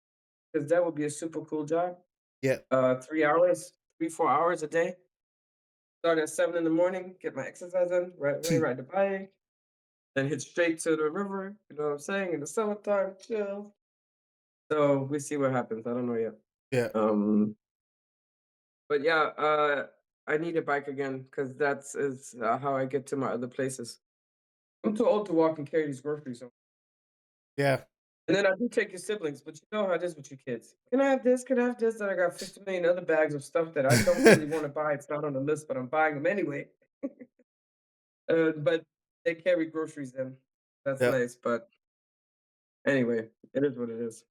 because that would be a super cool job. Yeah. 3 hours, 3 4 hours a day. Start at 7 in the morning, get my exercise in, right away, ride the bike, then hit straight to the river. You know what I'm saying? In the summertime, chill. So we see what happens. I don't know yet. yeah. Um, but yeah, I need a bike again because that's is how I get to my other places. I'm too old to walk and carry these groceries. Yeah. And then I do take your siblings, but you know how it is with your kids. Can I have this? Can I have this? Then I got 50 million other bags of stuff that I don't really want to buy. It's not on the list, but I'm buying them anyway. But they carry groceries then. That's yeah. nice. But anyway, it is what it is.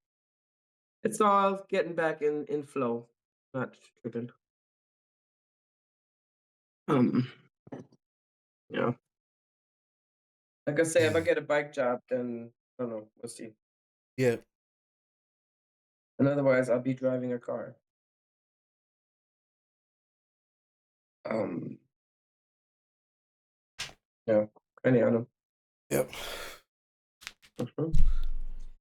It's all getting back in flow. Not tripping. Um, yeah. Like I say, if I Yeah. get a bike job, then I don't know. We'll see. Yeah. And otherwise, I'll be driving a car. Um, yeah. Anyhow. Yep. Mhm.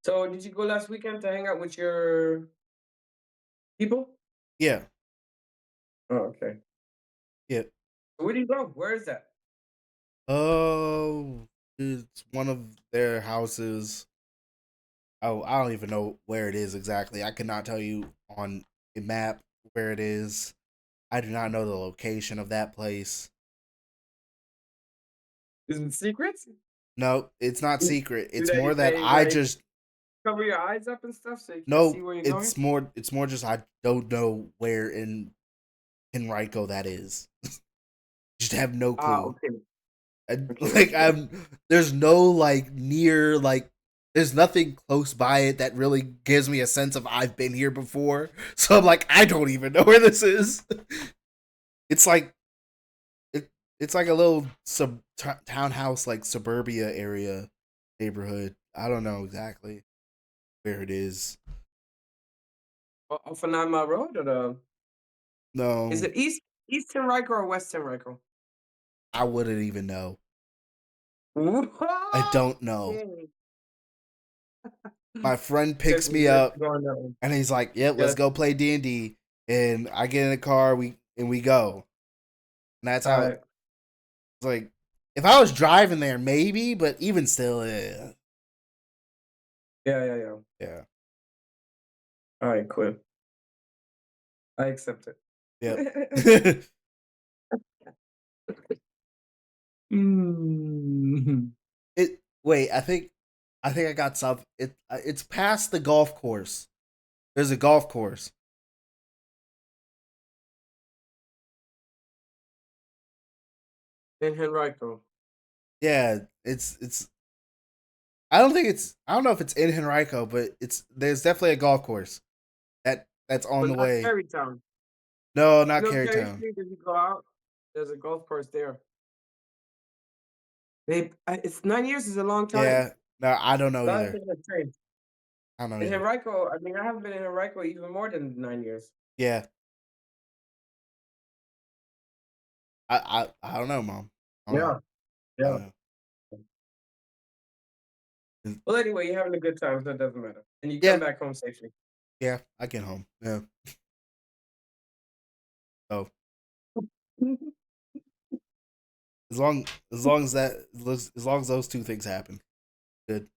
So, did you go last weekend to hang out with your people? Yeah. Oh, okay. Yeah. Where do you go? Where is that? Oh, it's one of their houses. Oh, I don't even know where it is exactly. I cannot tell you on a map where it is. I do not know the location of that place. Is it secrets? No, it's not Do secret. It's more that they I like just cover your eyes up and stuff so you can't see no. where you're going? It's more just I don't know where in Henrico that is. Just have no Ah, clue. okay. Okay, Like okay. there's no like near like there's nothing close by it that really gives me a sense of I've been here before. So I'm like I don't even know where this is. It's like it, it's like a little townhouse like suburbia area neighborhood. I don't know exactly where it is. Off of 9 Mile Road or is No, it East Henrico or West Henrico? I wouldn't even know. I Whoa! don't know. Okay. My friend picks Guess we me have to up go on that one. and he's like, "Yep, let's Yeah. go play D&D." And I get in the car, we go. And that's All how right. it's like if I was driving there maybe, but even still Yeah, yeah, yeah. yeah. All right, cool. I accept it. Yep. Mm. It wait, I think I got some it's past the golf course. There's a golf course. In Henrico. Yeah, it's I don't know if it's in Henrico, but there's definitely a golf course that's on But the not way. Carytown. No, You not know Cary Carytown. Street, as you go out, there's a golf course there. It's 9 years is a long time. Yeah. No, I don't know A lot of either. things have changed. I don't know In either. Henrico, I mean, I haven't been in Henrico even more than 9 years. Yeah. I don't know, mom. I don't know. Yeah, I yeah. don't know. Well, anyway, you're having a good time, so it doesn't matter. And you come Yeah, back home safely. yeah, I get home. Yeah. So as long as that as long as those two things happen, good.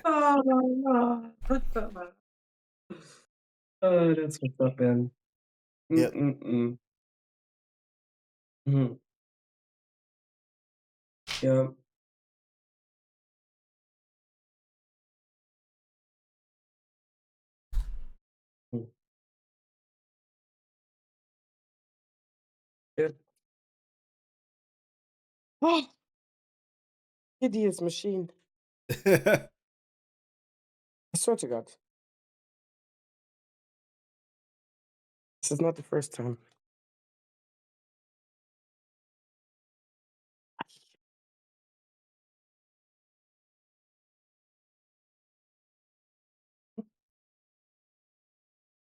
Oh, oh, that's what's up, man. Yep. Mm-mm-mm. Mhm. Yeah. Mm. Yeah. Oh, hideous machine. I swear to God, this is not the first time.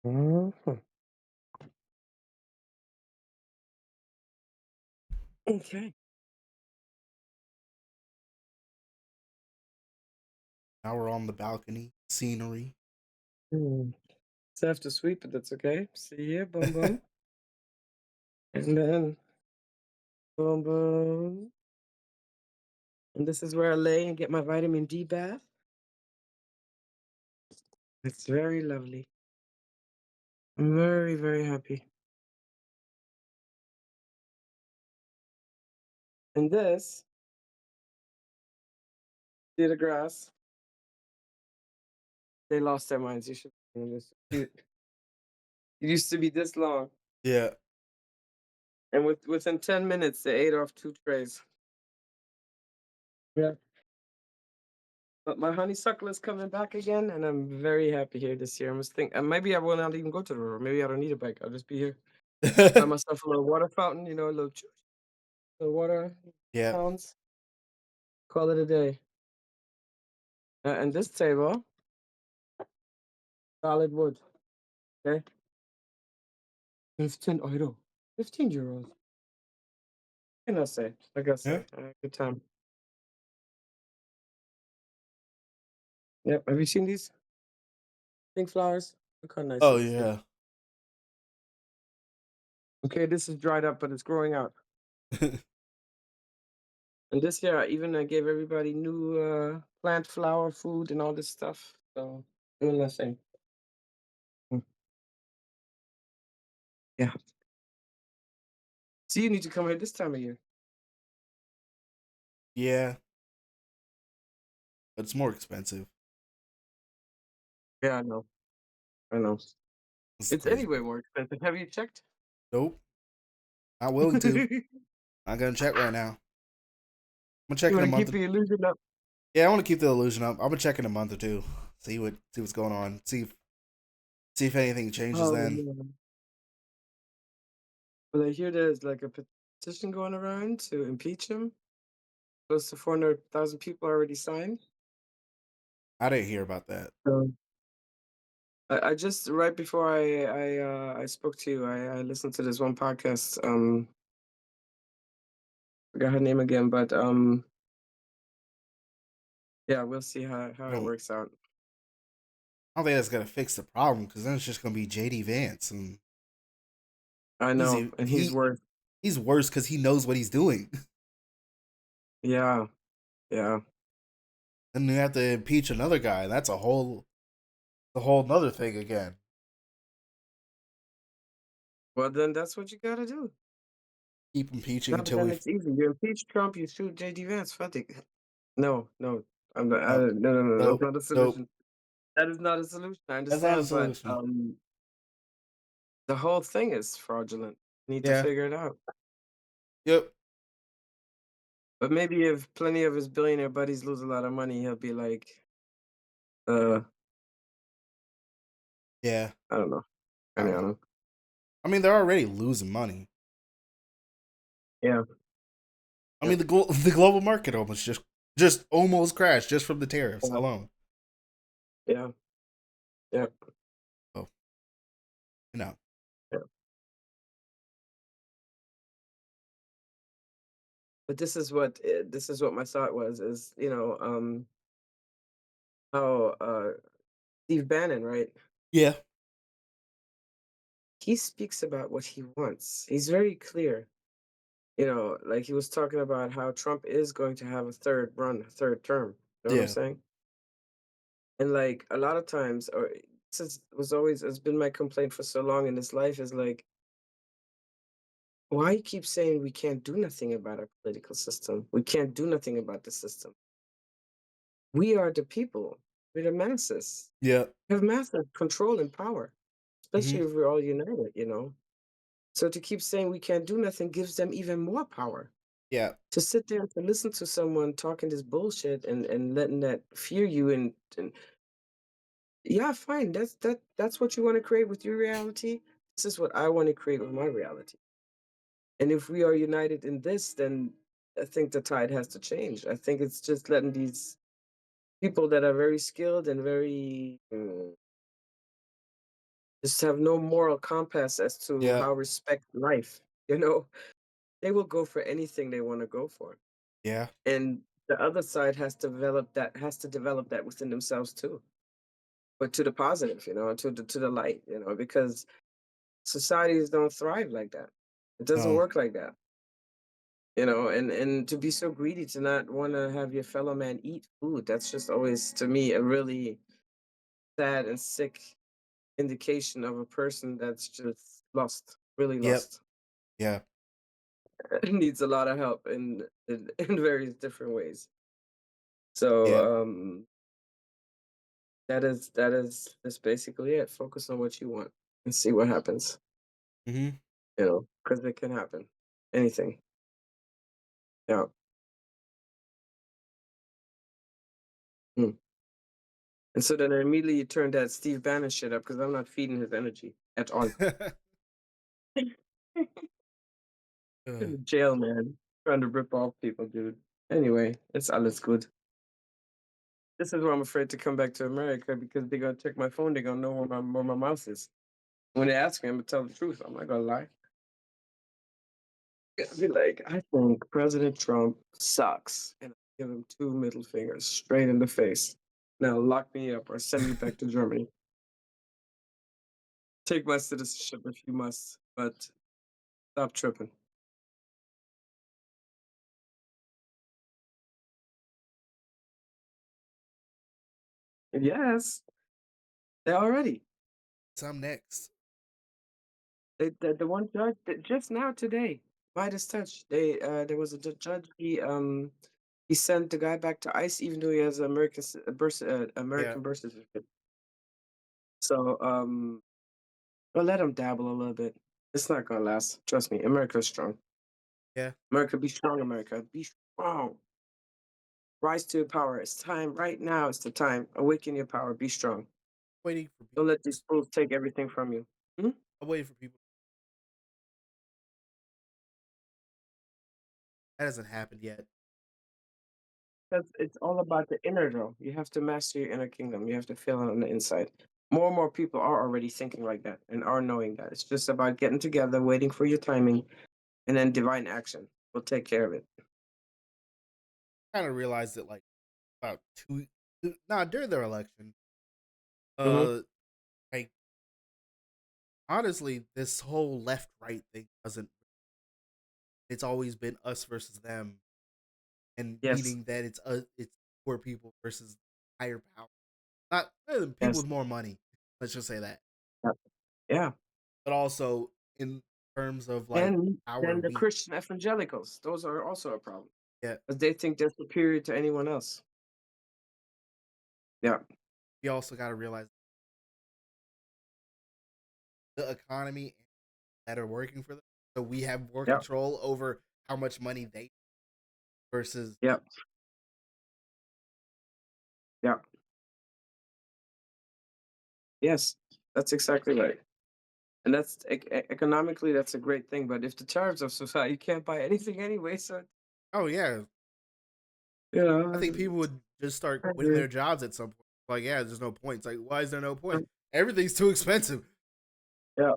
Mhm. Okay. Now we're on the balcony. Scenery. Mm. It's after sweet, but that's okay. See here, boom, boom. And then boom, boom. And this is where I lay and get my vitamin D bath. It's very lovely. I'm very, very happy. And this, see the grass? They lost their minds. You should see this. It used to be this long. Yeah. And within 10 minutes, they ate off 2 trays. Yeah. But my honeysuckle is coming back again, and I'm very happy here this year. I must think, maybe I will not even go to the river. Maybe I don't need a bike. I'll just be here. Buy myself a little water fountain, a little, little water Yeah. sounds. Call it a day. And this table, solid wood. Okay. 15 euro. 15 euros. What can I say? Like I Yeah. say, good time. Yep. Have you seen these pink flowers? Look how nice Oh it is here. yeah. Okay, this is dried up, but it's growing out. And this year, I even gave everybody new plant flower food and all this stuff. So doing the same. Mm. Yeah. See, you need to come here this time of year. Yeah. But it's more expensive. Yeah, I know. I know. It's It's crazy anyway work. more expensive. Have you checked? Nope, not willing to. You I'm gonna check right now. I'm gonna check in a want to month. keep the illusion up. Yeah, I want to keep the illusion up. I'm gonna check in a month or two. See what's going on. See if anything changes Oh then. man. Well, I hear there's like a petition going around to impeach him. Close to 400,000 people already signed. I didn't hear about that. So I just right before I spoke to you, I listened to this one podcast. Forgot her name again, but yeah, we'll see how I it don't. works out. I don't think that's gonna fix the problem because then it's just gonna be JD Vance, and I he's know, a- and he's he worth. he's worse because he knows what he's doing. Yeah, yeah. Then you have to impeach another guy. That's a whole another thing again. Well, then that's what you gotta do. Keep impeaching No, but until then we. it's easy. You impeach Trump, you shoot JD Vance. Fatik. No, no, I'm not. Nope, No, no, no. That's nope, not a nope. solution. That is not a solution. I That's not a understand, but solution. the whole thing is fraudulent. Need to Yeah. figure it out. Yep. But maybe if plenty of his billionaire buddies lose a lot of money, he'll be like, uh, Yeah. I don't know. I I don't don't know. know. I mean, they're already losing money. Yeah, I yeah, mean, the global market almost just almost crashed just from the tariffs yeah, alone. yeah, yeah, So you know, yeah. But this is what my thought was is how Steve Bannon, right? yeah, He speaks about what he wants. He's very clear. Like he was talking about how Trump is going to have a third run, a third term. You know what I'm yeah, saying? And like a lot of times, or was always has been my complaint for so long in this life is like, why you keep saying we can't do nothing about our political system? We can't do nothing about the system. We are the people. We're the masses. yeah, We have massive control and power, especially hmm if we're all united. So to keep saying we can't do nothing gives them even more power. yeah, To sit there and to listen to someone talking this bullshit and letting that fear you and yeah, fine. That's what you want to create with your reality. This is what I want to create with my reality. And if we are united in this, then I think the tide has to change. I think it's just letting these people that are very skilled and very just have no moral compass as to yeah, how respect life. You know, they will go for anything they want to go for. yeah. And the other side has to develop that within themselves too. But to the positive, to the light, because societies don't thrive like that. It doesn't No, work like that. And to be so greedy to not want to have your fellow man eat food, that's just always to me a really sad and sick indication of a person that's just lost, really yep, lost. yeah, Needs a lot of help in various different ways. yeah, So that's basically it. Focus on what you want and see what happens. hmm Because it can happen. Anything. Yeah. Mm. And so then I immediately turned that Steve Bannon shit up because I'm not feeding his energy at all. In Uh, the jail, man. Trying to rip off people, dude. Anyway, it's alles good. This is why I'm afraid to come back to America because they're gonna check my phone. They're gonna know where my mouse is. When they ask me, I'm gonna tell the truth. I'm not gonna lie. I'll be like, I think President Trump sucks, and I give him two middle fingers straight in the face. Now lock me up or send me back to Germany. Take my citizenship if you must, but stop tripping. Yes, they already. some next. The one judge that just now today, Midas touch. There was a judge. He sent the guy back to ICE even though he has American Yeah, American birth certificate. So we'll let them dabble a little bit. It's not gonna last. Trust me. America's strong. Yeah, America, be strong. America, be strong. Rise to your power. It's time. Right now is the time. Awaken your power. Be strong. waiting for people. Don't let these fools take everything from you. Hmm? I'm waiting for people. That hasn't happened yet. Because it's all about the inner, though. You have to master your inner kingdom. You have to feel it on the inside. More and more people are already thinking like that and are knowing that. It's just about getting together, waiting for your timing, and then divine action will take care of it. Kind of realized it like about during their election. Hmm. Uh, like honestly, this whole left right thing doesn't. It's always been us versus them, and Yes. meaning that it's poor people versus higher power. Not people Yes. with more money. Let's just say that. Yeah. Yeah. But also in terms of like And our then the we, Christian evangelicals, those are also a problem yeah, because they think they're superior to anyone else. Yeah. we also got to realize the economy that are working for them. So we have more Yeah. control over how much money they versus Yeah. Yeah. Yes. That's exactly right. And that's economically, that's a great thing. But if the tariffs are so high, you can't buy anything anyway. So, oh yeah, you I think know, people would just start I quitting agree. their jobs at some point. Like yeah, there's no point. It's like why is there no point? Everything's too expensive. Yeah.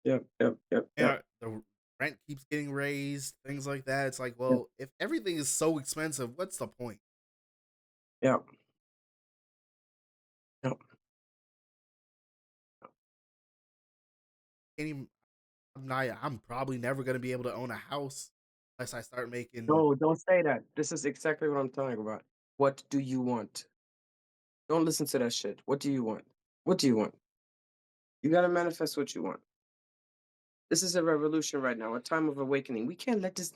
Yep. Yep. Yep. Yep. Yeah, the rent keeps getting raised, things like that. It's like, Yep. well, if everything is so expensive, what's the point? Yep. Yep. Can't even, I'm probably never gonna be able to own a house unless I start making. No, don't say that. This is exactly what I'm talking about. What do you want? Don't listen to that shit. What do you want? What do you want? You got to manifest what you want. This is a revolution right now, a time of awakening. We can't let this.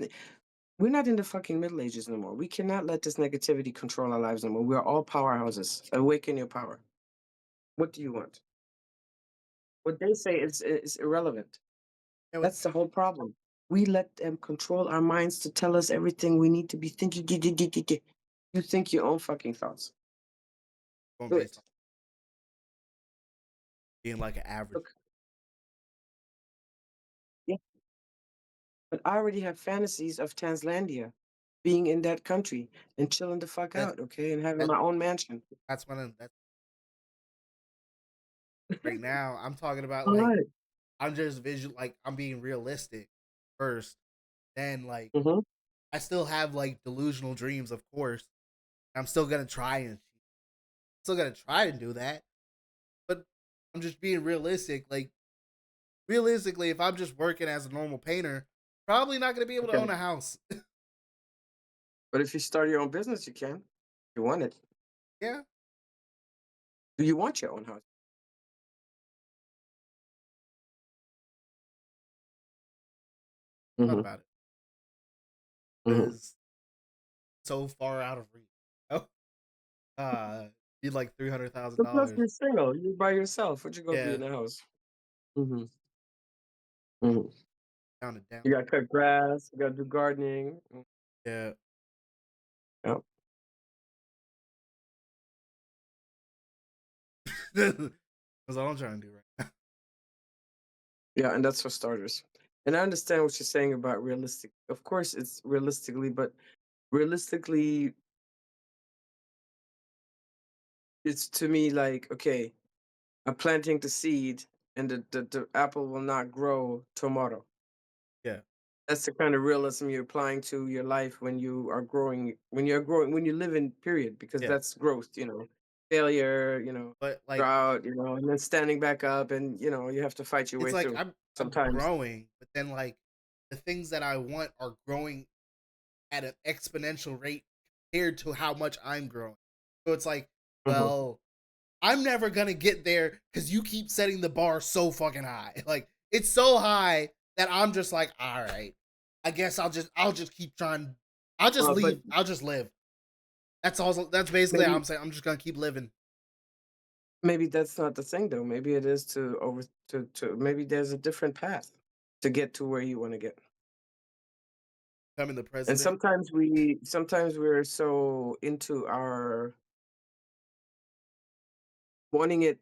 We're not in the fucking Middle Ages no more. We cannot let this negativity control our lives no more. We are all powerhouses. Awaken your power. What do you want? What they say is irrelevant. Yeah, That's the whole problem. We let them control our minds to tell us everything we need to be thinking. You think your own fucking thoughts. going Do based it. on being like an average. Look, yeah, but I already have fantasies of Tanzlandia, being in that country and chilling the fuck That out, okay, and having that my own mansion. that's when that's right now. I'm talking about All like right. I'm just visual, like I'm being realistic first. Then like Mm-hmm. I still have like delusional dreams, of course. I'm still gonna try and still gonna try and do that, but I'm just being realistic. Like realistically, if I'm just working as a normal painter, probably not gonna be able to Okay. own a house. But if you start your own business, you can. You want it. Yeah, Do you want your own house? thought Mm-hmm. about it Mm-hmm. because so far out of reach. Oh, need like $300,000. But plus, you're single. You're by yourself. What you gonna be Yeah, in the house? Mm-hmm. Mm-hmm. down to down. You gotta cut grass. You gotta do gardening. Yeah, Yeah. that's all I'm trying to do right now. Yeah, and that's for starters. And I understand what you're saying about realistic. Of course, it's realistically, but realistically, it's to me like, okay, I'm planting the seed and the apple will not grow tomorrow. Yeah, That's the kind of realism you're applying to your life when you are growing, when you live in period, because yeah. that's growth, failure, But like drought, and then standing back up and, you have to fight your it's way like through I'm sometimes. growing, but then like the things that I want are growing at an exponential rate compared to how much I'm growing. So it's like, Hmm. well, I'm never gonna get there because you keep setting the bar so fucking high. Like it's so high that I'm just like, all right, I guess I'll just keep trying. I'll just But leave. I'll just live. That's also that's basically how maybe I'm saying. I'm just gonna keep living. Maybe that's not the thing though. Maybe it is to over to maybe there's a different path to get to where you want to get. Becoming the And president. sometimes we're so into our wanting it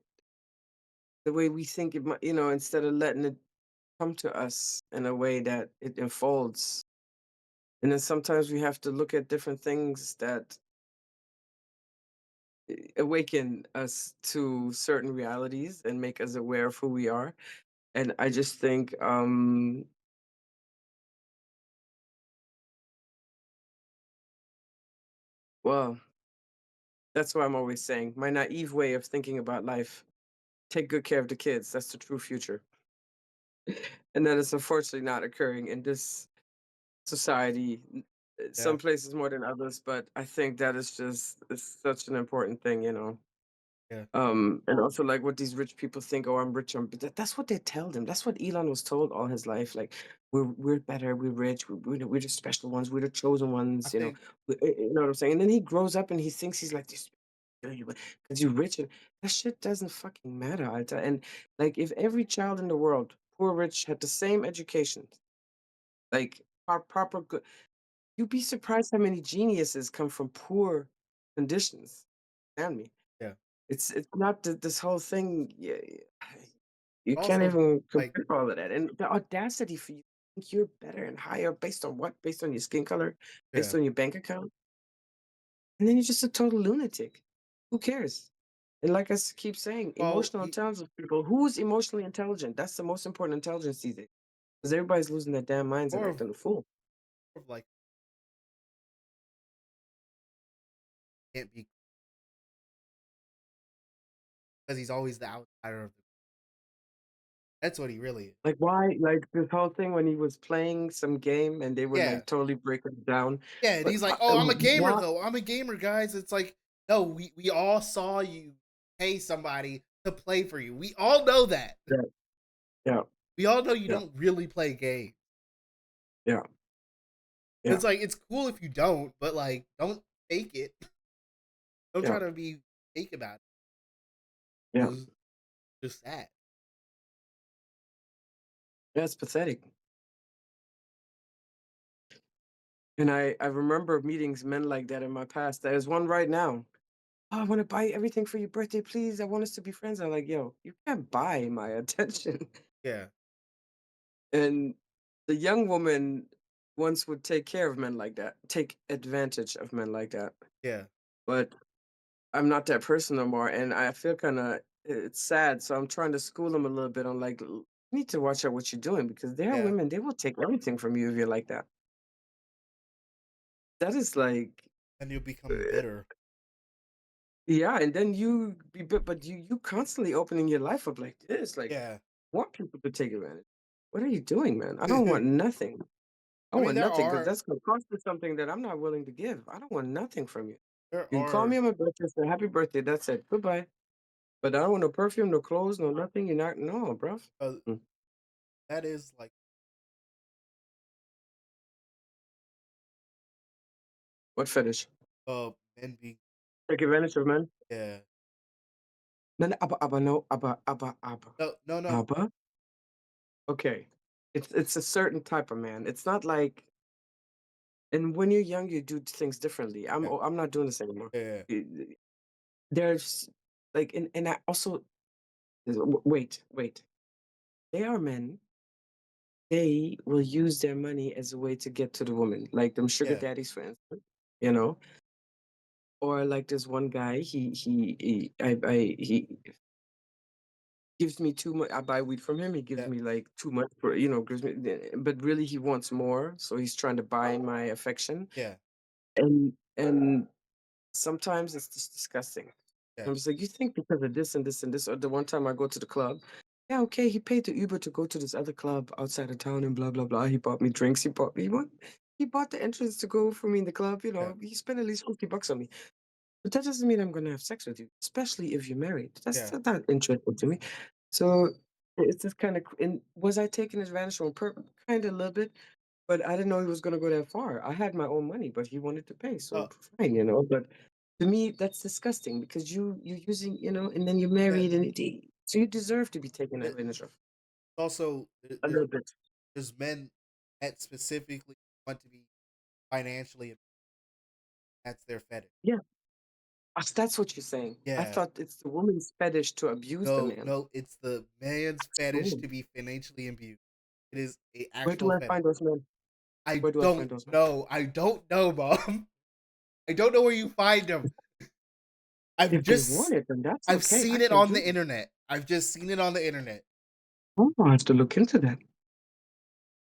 the way we think it might, instead of letting it come to us in a way that it unfolds. And then sometimes we have to look at different things that awaken us to certain realities and make us aware of who we are. And I just think, well, that's why I'm always saying my naive way of thinking about life: take good care of the kids. That's the true future. And that is unfortunately not occurring in this society. Yeah, Some places more than others, but I think that is just it's such an important thing. yeah. And also like what these rich people think, oh, I'm rich, but that's what they tell them. That's what Elon was told all his life. Like we're better, we're rich, we're the special ones, we're the chosen I ones. think You know what I'm saying? And then he grows up and he thinks he's like this because you're rich, and that shit doesn't fucking matter, Alter. And like if every child in the world, poor or rich, had the same education, like proper good, you'd be surprised how many geniuses come from poor conditions. And me. yeah. It's not this whole thing. You can't Also, even like, compare all of that, and the audacity for you to think you're better and higher based on what? Based on your skin color, based yeah. on your bank account, and then you're just a total lunatic. Who cares? And like keep saying, Well, emotional intelligence people. Who's emotionally intelligent? That's the most important intelligence these days. Because everybody's losing their damn minds and more of, acting a fool. like can't be because he's always the outsider of the. That's what he really is. Like why? Like this whole thing when he was playing some game and they were Yeah, like totally breaking it down. yeah. And But he's like, "Oh, I'm a gamer, why? though. I'm a gamer, guys." It's like, no, we all saw you pay somebody to play for you. We all know that. Yeah, yeah, We all know you yeah, don't really play games. yeah, yeah, It's like it's cool if you don't, but like, don't fake it. Don't yeah, try to be fake about it. yeah. It's just sad. Yeah, it's pathetic. And I remember meeting men like that in my past. There's one right now. Oh, I want to buy everything for your birthday, please. I want us to be friends. I'm like, yo, you can't buy my attention. Yeah, And the young woman once would take care of men like that, take advantage of men like that. yeah, But I'm not that person no more, and I feel kind of it's sad. So I'm trying to school them a little bit on like, you need to watch out what you're doing because there are yeah. women they will take everything from you if you're like that. That is like, And you become uh, bitter. yeah, and then you be, but you constantly opening your life up like this, like Yeah. want people to take advantage. What are you doing, man? I don't I want nothing. I mean, want nothing because that's gonna cost me something that I'm not willing to give. I don't want nothing from you. there You can call me are on my birthday, say happy birthday. That's it. Goodbye. But I don't want no perfume, no clothes, no nothing. You're not, no, bro. uh, that is like What fetish? men being Take advantage of men? yeah. No, no, abba, no, abba. No, no, no. Abba? Okay. It's a certain type of man. It's not like, and when you're young, you do things differently. Yeah, I'm not doing this anymore. yeah, Y- There's like, and I also, wait. They are men. They will use their money as a way to get to the woman, like them sugar yeah, daddies, for instance, you know? Or like this one guy, he gives me too much. I buy weed from him. He gives yeah, me like too much for gives me, but really he wants more. So he's trying to buy my affection, yeah, and sometimes it's just disgusting. yeah, I'm just like, you think because of this and this and this, or the one time I go to the club, yeah, okay, he paid the Uber to go to this other club outside of town and blah blah blah. He bought me drinks. He bought the entrance to go for me in the club. yeah, He spent at least $50 on me. But that doesn't mean I'm gonna have sex with you, especially if you're married. yeah. That's not interesting to me. So it's just kind of. And was I taking advantage on purpose? Kind of a little bit, but I didn't know he was gonna go that far. I had my own money, but he wanted to pay, so Uh, fine. But To me, that's disgusting because you using, and then you're Yeah, married and so you deserve to be taken it, advantage of also a little bit. there's men that specifically want to be financially. That's their fetish. Yeah, that's what you're saying. I Yeah. thought it's the woman's fetish to abuse the No, man. no, it's the man's fetish Oh, to be financially abused. It is a where do actual I fetish. find those men? I Where do I find don't those men? know. I don't know, mom. I don't know where you find them. I've If they want just it, then that's I've okay. I seen it can on do the it. internet. I've just seen it on the internet. Oh, I have to look into that.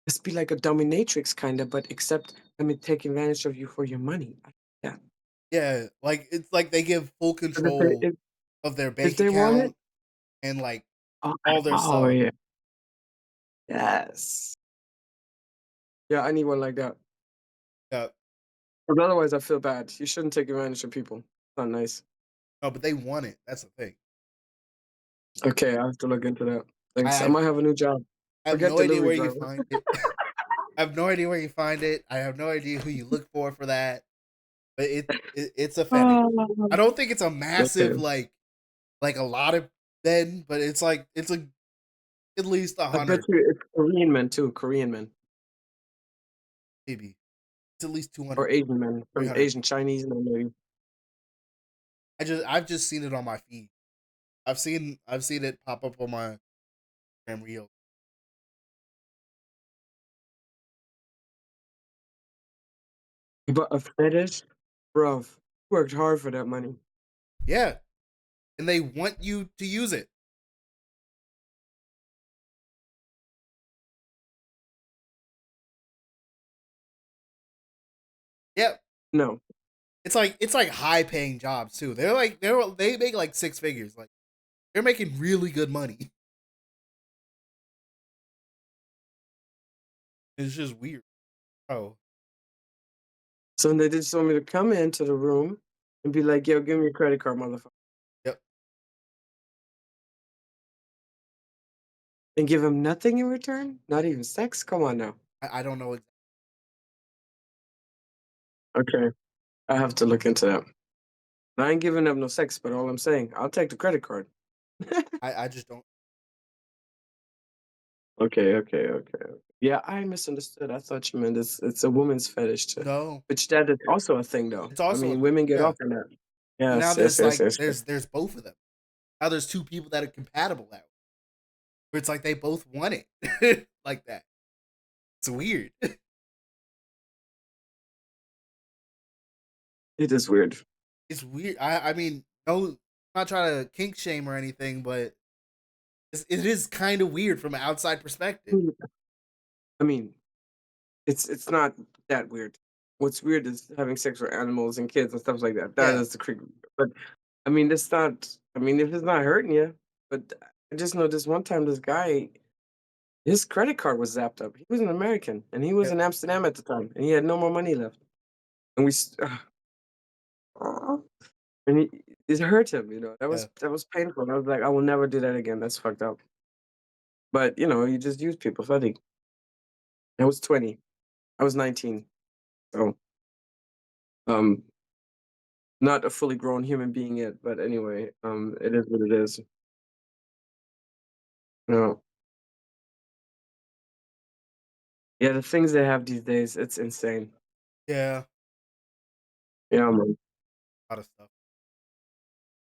It's be like a dominatrix kind of, but except let me take advantage of you for your money. Yeah. Yeah, like it's like they give full 'Cause if they control of their if bank they want it, account and like oh, all their oh stuff. yeah, yes, yeah. I need one like that. Yeah. But otherwise, I feel bad. You shouldn't take advantage of people. Not nice. No, but they want it. That's the thing. Okay, I have to look into that. I Thanks. I have might have a new job. I have Forget no idea delivery where you driver. find it. I have no idea where you find it. I have no idea who you look for that. But it's a fetish. I Um, don't think it's a massive okay. like a lot of men, but it's like at least a I bet hundred you it's Korean men too. Korean men maybe. It's at least or 200, Asian men from 300. Asian Chinese men maybe. I've just seen it on my feed. I've seen it pop up on my Instagram reel. But a fetish, bruv, worked hard for that money. Yeah, and they want you to use it. Yep. No. It's like high paying jobs too. They make like six figures. Like they're making really good money. It's just weird. Oh, So they just want me to come into the room and be like, "Yo, give me your credit card, motherfucker," yep. and give him nothing in return. Not even sex. Come on now. I don't know. Okay, I have to look into that. I ain't giving up no sex, but all I'm saying, I'll take the credit card. I just don't. Okay, okay, okay. Yeah, I misunderstood. I thought you meant it's a woman's fetish too. No, Which that is also a thing though. it's I also a mean, thing. women get Yeah. off on that. And now Yes, yes, there's yes, like yes, yes. there's both of them. Now there's two people that are compatible that way. Where it's like they both want it like that. It's weird. It is weird. It's weird. I mean, no, I'm not trying to kink shame or anything, but it is kind of weird from an outside perspective. Mm, I mean, it's not that weird. What's weird is having sex with animals and kids and stuff like that. That Yeah, is the creep. But I mean, it's not. I mean, if it's not hurting you, but I just know this one time, this guy, his credit card was zapped up. He was an American, and he was yeah, in Amsterdam at the time, and he had no more money left. And and it hurt him. That yeah. was painful. I was like, I will never do that again. That's fucked up. But you just use people. Funny. I was 20. I was 19. So um, not a fully grown human being yet. But anyway, it is what it is. You know, yeah, the things they have these days, it's insane. Yeah, Yeah, man. a lot of stuff.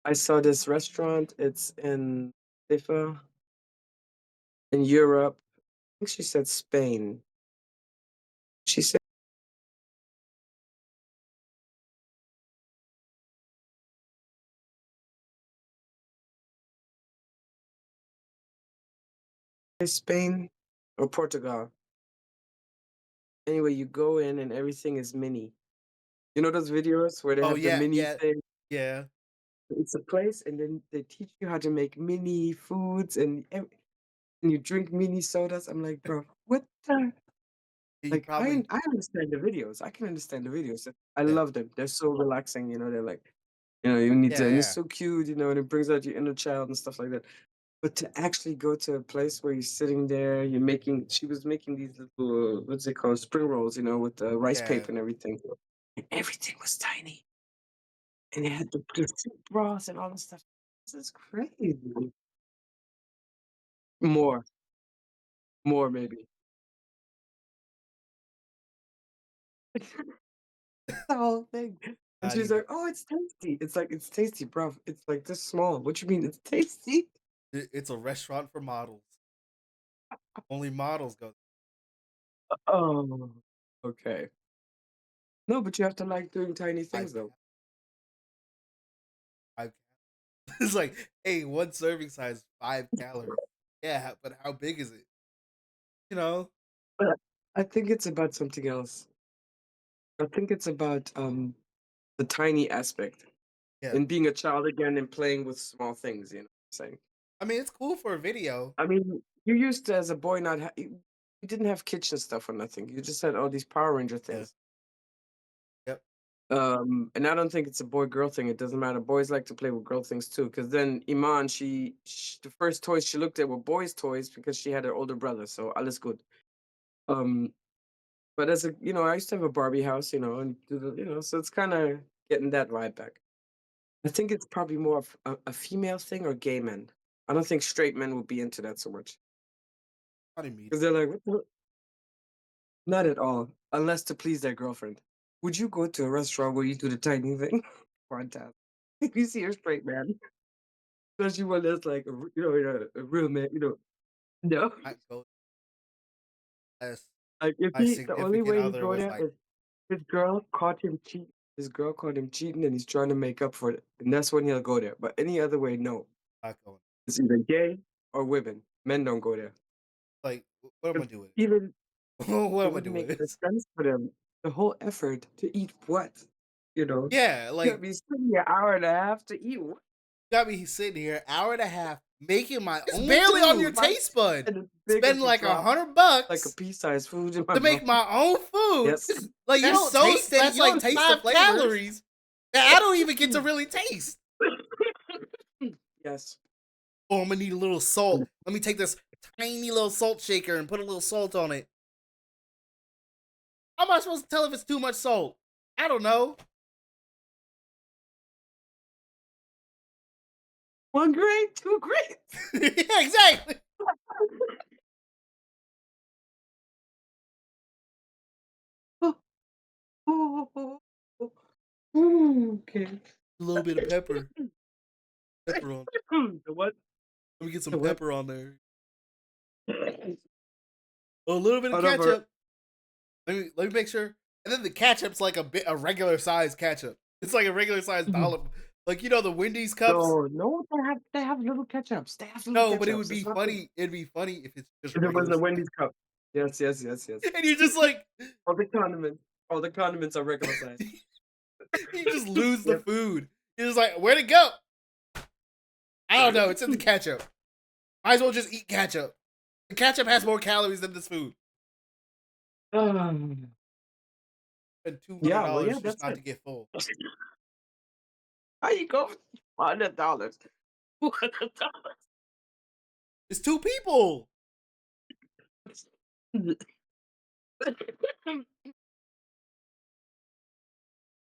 I saw this restaurant. It's in Ifa in Europe. I think she said Spain. She said Spain or Portugal. Anyway, you go in and everything is mini. You know those videos where they Oh have the yeah, mini yeah, thing? yeah. It's a place, and then they teach you how to make mini foods and you drink mini sodas. I'm like, bro, what the? You Like, I probably I understand the videos. I can understand the videos. I yeah, love them. They're so relaxing. They're like, you need to, yeah, and it's yeah, so cute. And it brings out your inner child and stuff like that. But to actually go to a place where you're sitting there, she was making these little, what's it called, spring rolls, with the rice yeah. paper and everything. And everything was tiny. And it had the soup broth and all this stuff. This is crazy. More, more maybe. The whole thing. And Not she's even. like, "Oh, it's tasty." It's like, "It's tasty, bro. It's like this small." What you mean it's tasty? It's a restaurant for models. Only models go. Oh, okay. No, but you have to like doing tiny Five, things though. five. It's like, hey, one serving size, 5 calories. Yeah, but how big is it? You know? But I think it's about something else. I think it's about the tiny aspect Yeah. and being a child again and playing with small things, you know what I'm saying? I mean, it's cool for a video. I mean, you used to as a boy not you didn't have kitchen stuff or nothing. You just had all these Power Ranger Yeah. things. Yep. And I don't think it's a boy girl thing. It doesn't matter. Boys like to play with girl things too. Because then Iman, the first toys she looked at were boys' toys because she had an older brother. So alles good. Um, but as a I used to have a Barbie house, and do so it's kind of getting that vibe back. I think it's probably more of a female thing or gay men. I don't think straight men would be into that so much Not immediate. because they're like, not at all, unless to please their girlfriend. Would you go to a restaurant where you do the tiny thing? Fantastic. If you see a straight man, especially one that's like a real man, no. Not go unless Like if my the only significant way he other go was there like, is his girl caught him cheat. His girl caught him cheating, and he's trying to make up for it, and that's when he'll go there. But any other way, no. not going. It's either gay or women. Men don't go there. Like, what am I 'Cause doing? even What it am I wouldn't doing? make any sense for them. The whole effort to eat what? You know, Yeah, you got like, me sitting an hour and a half to eat what? got me sitting here, hour and a half, making my It's own barely on your food, taste bud. And it's big spend as a like drop, like a $100 pea-sized food in my to make mouth. my own food. Yes. Like, you That's don't so taste. steady. That's You like don't taste the 5 flavors. calories that I don't even get to really taste. Yes. Oh, I'm gonna need a little salt. Let me take this tiny little salt shaker and put a little salt on it. How am I supposed to tell if it's too much salt? I don't know. 1 grain, 2 grains. Yeah, exactly. Okay. A little bit of pepper. Pepper on. The what? Let me get some The what? pepper on there. A little bit of Hold over. ketchup. Let me make sure. And then the ketchup's like a regular size ketchup. It's like a regular size dollop. Like, the Wendy's cups. No, they have little ketchups. They have little No, but it would ketchups. be It's not funny. It'd be funny if it's just if it was regular a size. Wendy's cup. Yes. And you're just like, All the condiments. All the condiments are regular size. you just lose the Yep. food. You're just like, where'd it go? I don't know. It's in the ketchup. Might as well just eat ketchup. The ketchup has more calories than this food. Um, Spend $200 yeah, well, yeah, just that's not it. to get full. How you go? $100. $100. It's 2 people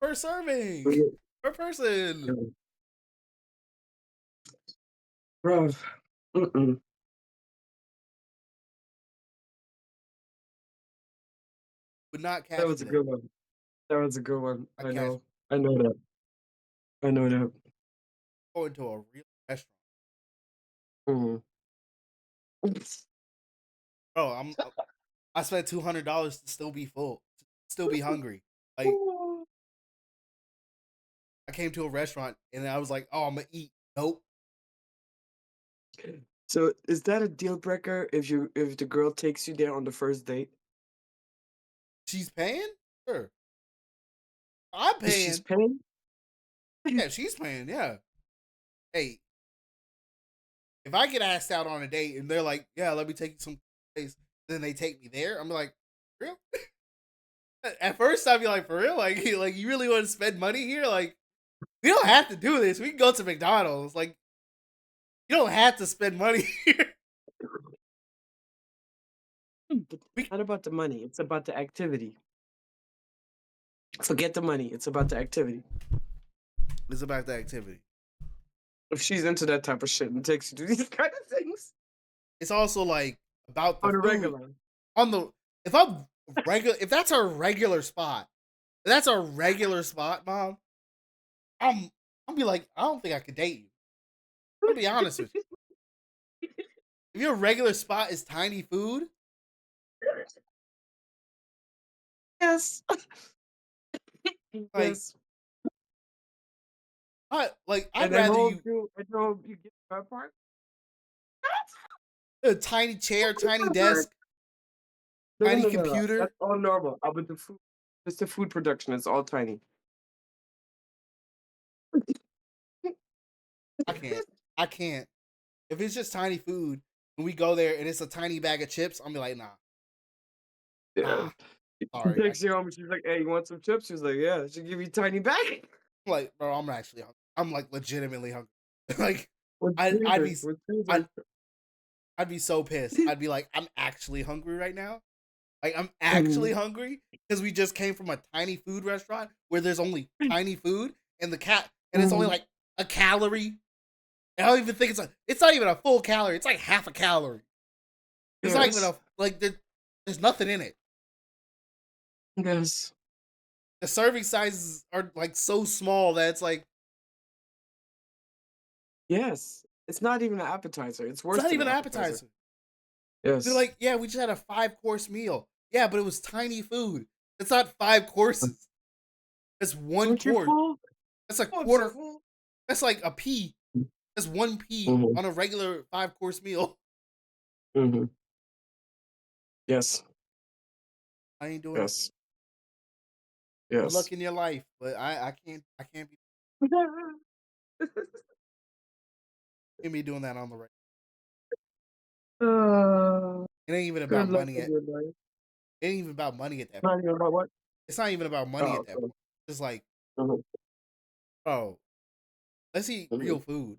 per serving. Per person. Bro, mm-mm. Would not That catch was me a there. good one. That was a good one. I I catch know. I know that. I know that. going to a real restaurant. Mhm. Bro, I spent $200 to still be full, to still be hungry. Like, I came to a restaurant and I was like, "Oh, I'm gonna eat." Nope. So is that a deal breaker if the girl takes you there on the first date? She's paying? Sure. I'm If she's paying. paying? Yeah, she's paying. Yeah. Hey, if I get asked out on a date and they're like, "Yeah, let me take you some place," then they take me there, I'm like, "Real?" At first, I'd be like, "For real? Like, like you really want to spend money here? Like, we don't have to do this. We can go to McDonald's. Like, you don't have to spend money here." But it's not about the money. It's about the activity. Forget the money. It's about the activity. It's about the activity. If she's into that type of shit and takes you to these kind of things It's also like about the on a food regular. on the if I'm regular if that's a regular spot. If that's a regular spot, mom. I'm I'll be like, I don't think I could date you. I'll be honest with you. If your regular spot is tiny food, Yes. like Yes. I'd And they rather hold you you and hold you get that part. a tiny chair, tiny No, desk, no, tiny no, no, no. computer. That's all normal. But the food, just the food production, it's all tiny. I can't. I can't. If it's just tiny food and we go there and it's a tiny bag of chips, I'm be like, nah, Yeah. nah, She sorry. takes you home and she's like, "Hey, you want some chips?" She's like, "Yeah." She give you a tiny bag. I'm like, bro, I'm actually hungry. I'm like legitimately hungry. like, With I'd freezer, be, with I'd, freezer. I'd be so pissed. I'd be like, I'm actually hungry right now. Like, I'm actually Mhm. hungry because we just came from a tiny food restaurant where there's only tiny food and and it's only Mhm. like a calorie. And I don't even think it's not even a full calorie. It's like half a calorie. It's not even Yes. a there's nothing in it. Yes. The serving sizes are like so small that it's like Yes. It's not even an appetizer. It's it's worse not than even an an appetizer. appetizer. They're Yes. like, yeah, we just had a 5 course meal. Yeah, but it was tiny food. It's not 5 courses. It's one Aren't you course. full? That's a Oh, I'm so quarter. full. That's like a pea. That's one pea Mhm. on a regular 5 course meal. Mhm. Yes. I ain't doing it. Yes. Good luck Yes. in your life, but I can't be doing that on the right. Uh, It ain't even good about luck money with at your life. it ain't even about money at that point. Not even about what? It's not even about money Oh, at that okay. point. It's like, Mhm. oh, let's eat Mhm. real food.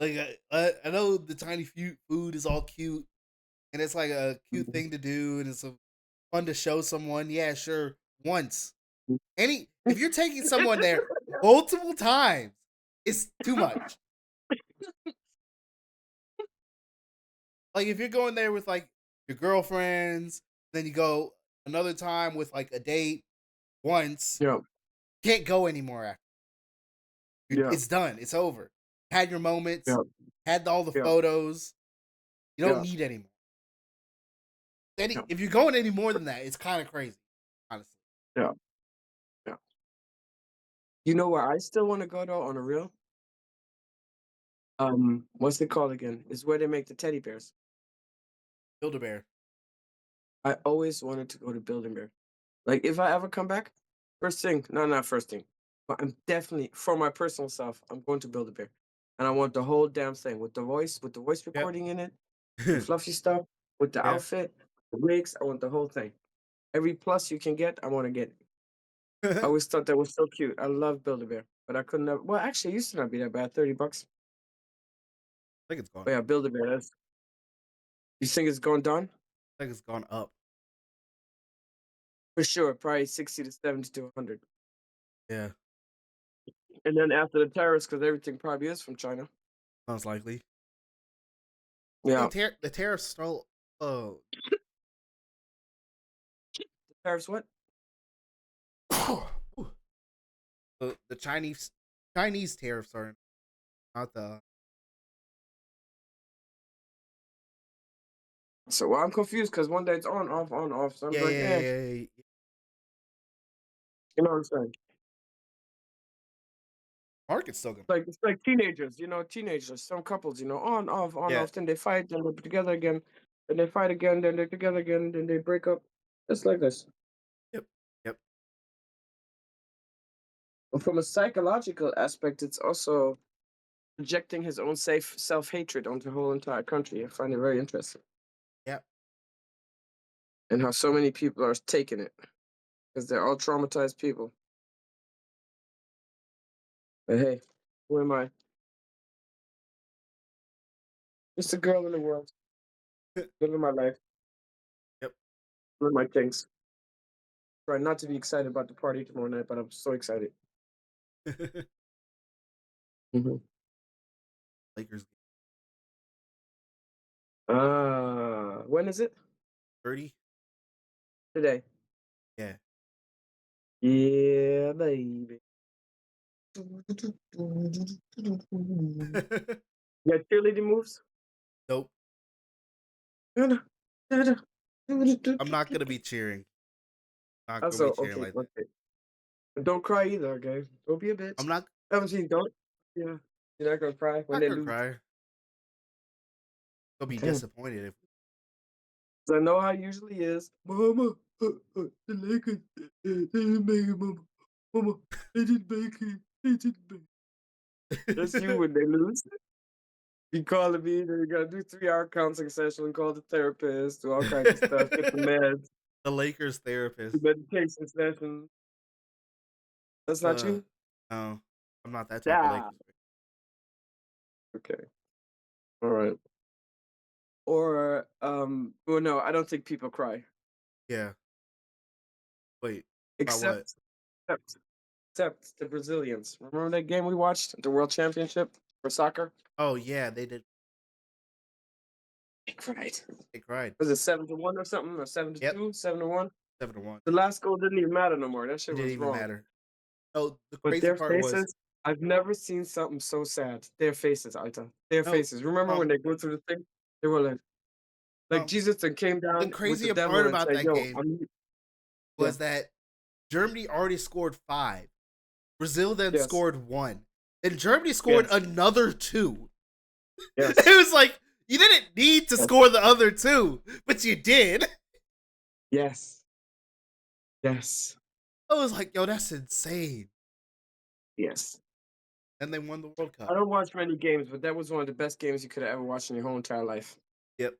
I know the tiny food is all cute and it's like a cute Mhm. thing to do and it's fun to show someone. Yeah, sure. Once. If you're taking someone there multiple times, it's too much. Like if you're going there with like your girlfriends, then you go another time with like a date once, Yeah. can't go anymore after. Yeah. It's done. It's over. Had your moments, Yeah. had all the Yeah. photos. You don't Yeah. need any more. Yeah. If you're going any more than that, it's kind of crazy, honestly. Yeah. Yeah. You know where I still want to go though on a real? What's it called again? It's where they make the teddy bears. Build a bear. I always wanted to go to Building Bear. Like if I ever come back, first thing, no, not first thing, but I'm definitely for my personal self, I'm going to Build a Bear, and I want the whole damn thing with the voice Yep. recording in it, the fluffy stuff, with the yeah. outfit, the wigs. I want the whole thing. Every plus you can get, I want to get. I I always thought that was so cute. I love Build a Bear, but I couldn't. Well, actually, it used to not be that bad. $30. think it's gone. But yeah, Build a Bear. That's. You think it's going down? I think it's gone up. For sure, probably 60 to 70 to 100. Yeah. And then after the tariffs, because everything probably is from China. Sounds likely. Yeah, The tariffs stole. Oh, the tariffs. What? the Chinese tariffs are not the. So well, I'm confused because one day it's on, off. So I'm Yeah, like, yeah, eh, yeah, yeah, yeah. you know what I'm saying? Market's still gonna. It's like teenagers, teenagers, some couples, on, Yeah. off. Then they fight, then they're together again, then they fight again, then they're together again, then they break up. It's like this. Yep. Yep. But from a psychological aspect, it's also projecting his own safe self hatred onto the whole entire country. I find it very interesting, Yep. and how so many people are taking it because they're all traumatized people. But hey, who am I? Just a girl in the world, living my life, Yep. doing my things. Try not to be excited about the party tomorrow night, but I'm so excited. Mhm. Lakers When is it? 30. Today. Yeah. Yeah, baby. Yeah, cheerleading moves. Nope. I'm not gonna be cheering. Not gonna be Also, cheering okay, like that. okay. But don't cry either, okay? Don't be a I'm bitch. not 17, don't. Yeah. You're not gonna cry when not they gonna lose. cry. Gonna be Okay. disappointed if 'Cause I know how it usually is. Mama, the Lakers, they didn't make it, mama. Mama, they didn't make it. They didn't make it. That's you when they lose. You calling me, then you gotta do 3-hour counseling session, call the therapist, do all kinds of stuff, get the meds, the Lakers the therapist. medication session. That's not Uh you? no. I'm not that type of Yeah. Lakers fan. Okay. All right. Or well no, I don't think people cry. Yeah. Wait. About what? Except except except the Brazilians. Remember that game we watched? The World Championship for soccer? Oh yeah, they did. They cried. They cried. Was it 7-1 or something? Or seven to Yep. two? 7-1? 7-1. The last goal didn't even matter no more. That It shit didn't was even wrong. matter. Oh, the But crazy their part was faces, I've never seen something so sad. Their faces, Alta. Their no, faces. Remember when um, they go through the thing? They were like um, Jesus and came the down with the crazier devil part and about said, that "Yo, game yeah, was that Germany already scored 5. Brazil then yes, scored 1. And Germany scored yes, another 2. It yes, was like you didn't need to yes, score the other 2, but you did. yes, yes, I was like, yo, that's insane. yes." And they won the World I Cup. don't watch many games, but that was one of the best games you could have ever watched in your whole entire life. Yep.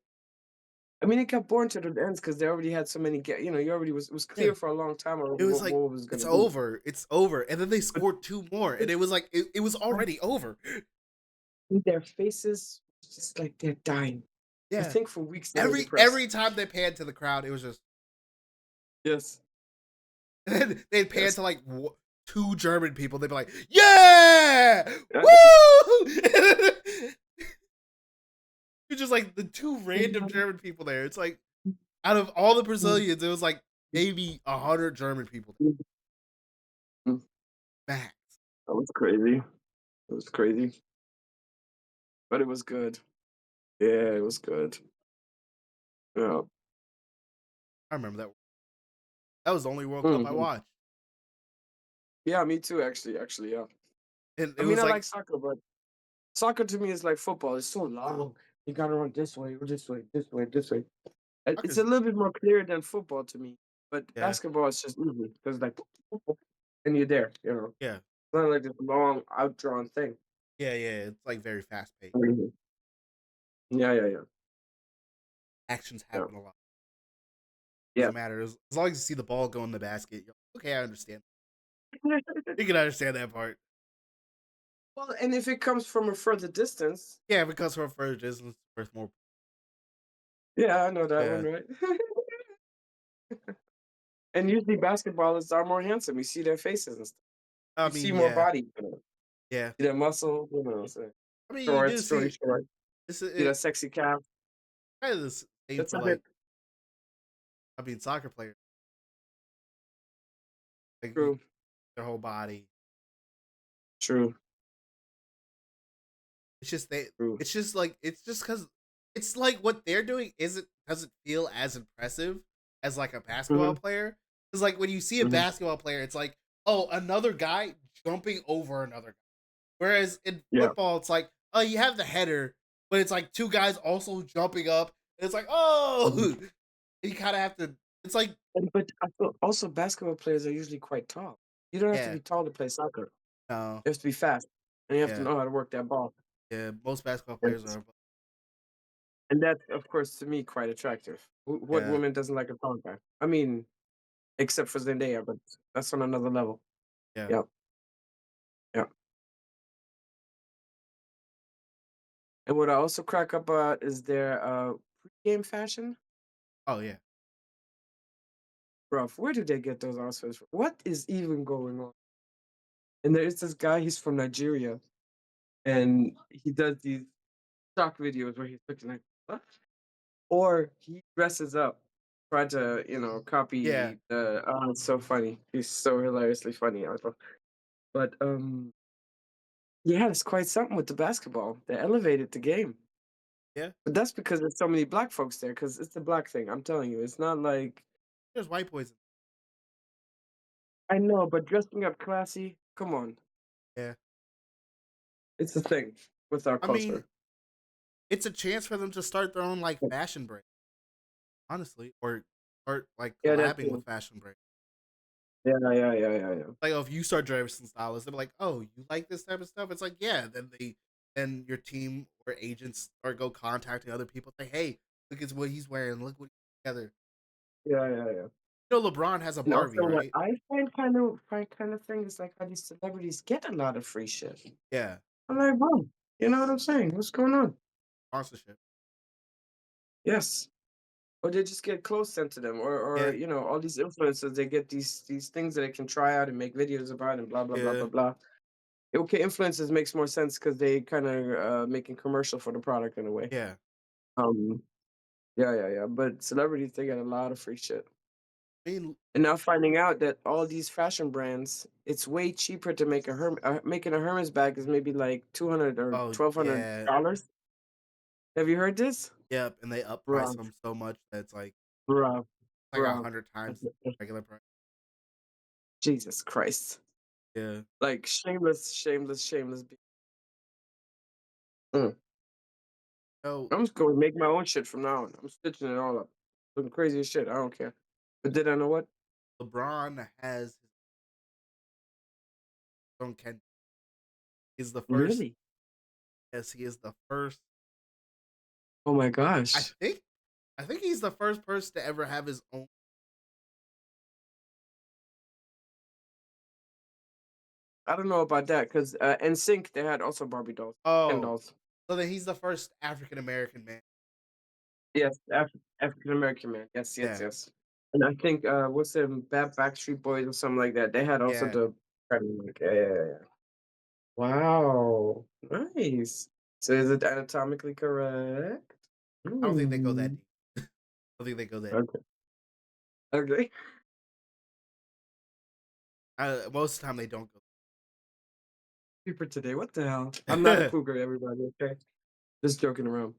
I mean, it got boring to the ends because they already had so many. You already was Yeah. clear for a long time already It was like what was it's gonna be. over. It's over. And then they But scored 2 more and it was like it was already over. their faces, just like they're dying. I Yeah. think for weeks they were Every depressed. time they panned to the crowd, it was just Yes, and they'd pan yes. to like 2 German people. They'd be like, "Yeah, Yeah. woo!" It's just like the 2 random German people there. It's like out of all the Brazilians, it was like maybe 100 German people Mm, max. that was crazy. It was crazy, but it was good. Yeah, it was good. Yeah. I remember that. That was the only World Cup I Mhm. watched, Yeah, me too. Actually, yeah. and I it mean, was I like like soccer, but soccer to me is like football. It's so long. You gotta run this way, or this way, this way, this way. It's a soccer's little bit more clear than football to me. But yeah, basketball is just easy because like, and you're there. yeah, It's not like this long, outdrawn thing. yeah. It's like very fast paced. Mhm. Yeah, yeah, yeah, Actions yeah, happen a lot. yeah. Doesn't matter as long as you see the ball go in the basket. You're like, okay, I understand. You can understand that part. Well, and if it comes from a further distance, Yeah, because from further distance, worth more. yeah, I know that one, Yeah, right? And usually basketballers are more handsome. You see their faces and stuff. I You see mean, more yeah, body, yeah. see their muscle, so I mean, you do shorts, shorty see short, it's see that sexy calf. kind of the same That's for a like bit I mean soccer players. Like true, their whole body. true, It's just they. true. It's just like it's just because it's like what they're doing doesn't feel as impressive as like a basketball Mhm, player. Because like when you see a mhm, basketball player, it's like oh another guy jumping over another guy. Whereas in yeah. football, it's like oh you have the header, but it's like 2 guys also jumping up. And it's like oh Mhm. you kind of have to. It's like But I feel also basketball players are usually quite tall. You don't have to yeah be tall to play soccer. no You have to be fast, and you have to yeah know how to work that ball. yeah most basketball players Yes. are And that's, of course, to me, quite attractive. What yeah woman doesn't like a tall guy? I mean, except for Zendaya, but that's on another level. yeah Yeah, yeah. And what I also crack up at is their pregame fashion. oh yeah. Bruv, where do they get those outfits from? What is even going on? And there's this guy, he's from Nigeria, and he does these stock videos where he's looking like, what? Or he dresses up, try to, Yeah, copy the. Oh, it's so funny. He's so hilariously funny. But yeah, it's quite something with the basketball. They elevated the game. yeah. But that's because there's so many black folks there, because it's the black thing. I'm telling you, it's not like There's white boys. I know, but dressing up classy, come on, Yeah. it's a thing with our I mean, culture. it's a chance for them to start their own like fashion brand, honestly, or start like Yeah, that's collabing with true. fashion brands. Yeah, yeah, yeah, yeah, yeah. Like, oh, if you start dressing stylists, they're like, oh, you like this type of stuff? It's like, yeah. Then your team or agents or go contacting other people, say, hey, look at what he's wearing, look what he's together. Yeah, yeah, yeah. You know, LeBron has a And Barbie, also, what right? I find kind of thing is like how these celebrities get a lot of free shit. Yeah, I'm like, bro, you know what I'm saying? What's going on? sponsorship. Yes. Or they just get close sent to them, or Yeah, all these influencers, they get these things that they can try out and make videos about and blah blah blah yeah, blah blah. Okay, influencers makes more sense because they kind of making commercial for the product in a way. yeah. Um, yeah, yeah, yeah. But celebrities, they get a lot of free shit. I mean, And now finding out that all these fashion brands, it's way cheaper to make making a Hermes bag is maybe like 200 or oh yeah, $1,200. Have you heard this? yep. And they up price Bruh, them so much that it's bruh, like bruh. 100 times regular price. Jesus Christ. Yeah. Like shameless, shameless, shameless. Mm. So I'm just going to make my own shit from now on. I'm stitching it all up. Some crazy shit. I don't care. But then I know what? LeBron has his own Ken. He's the first. Really? Yes, he is the first. Oh my I gosh. think. I think he's the first person to ever have his own. I don't know about that because NSYNC, they had also Barbie dolls, Ken Oh, dolls. so then he's the first African American man. Yes, African American man. Yes, yes, Yeah, yes. And I think what's them Backstreet Boys or something like that. They had also yeah. the yeah, yeah, yeah, yeah. Wow, nice. So is it anatomically correct? I don't think they go that Hmm. deep. I don't think they go that. Okay. Okay. Most of the time they don't go. Super today. What the hell? I'm not a cougar, everybody. Okay, just joking around.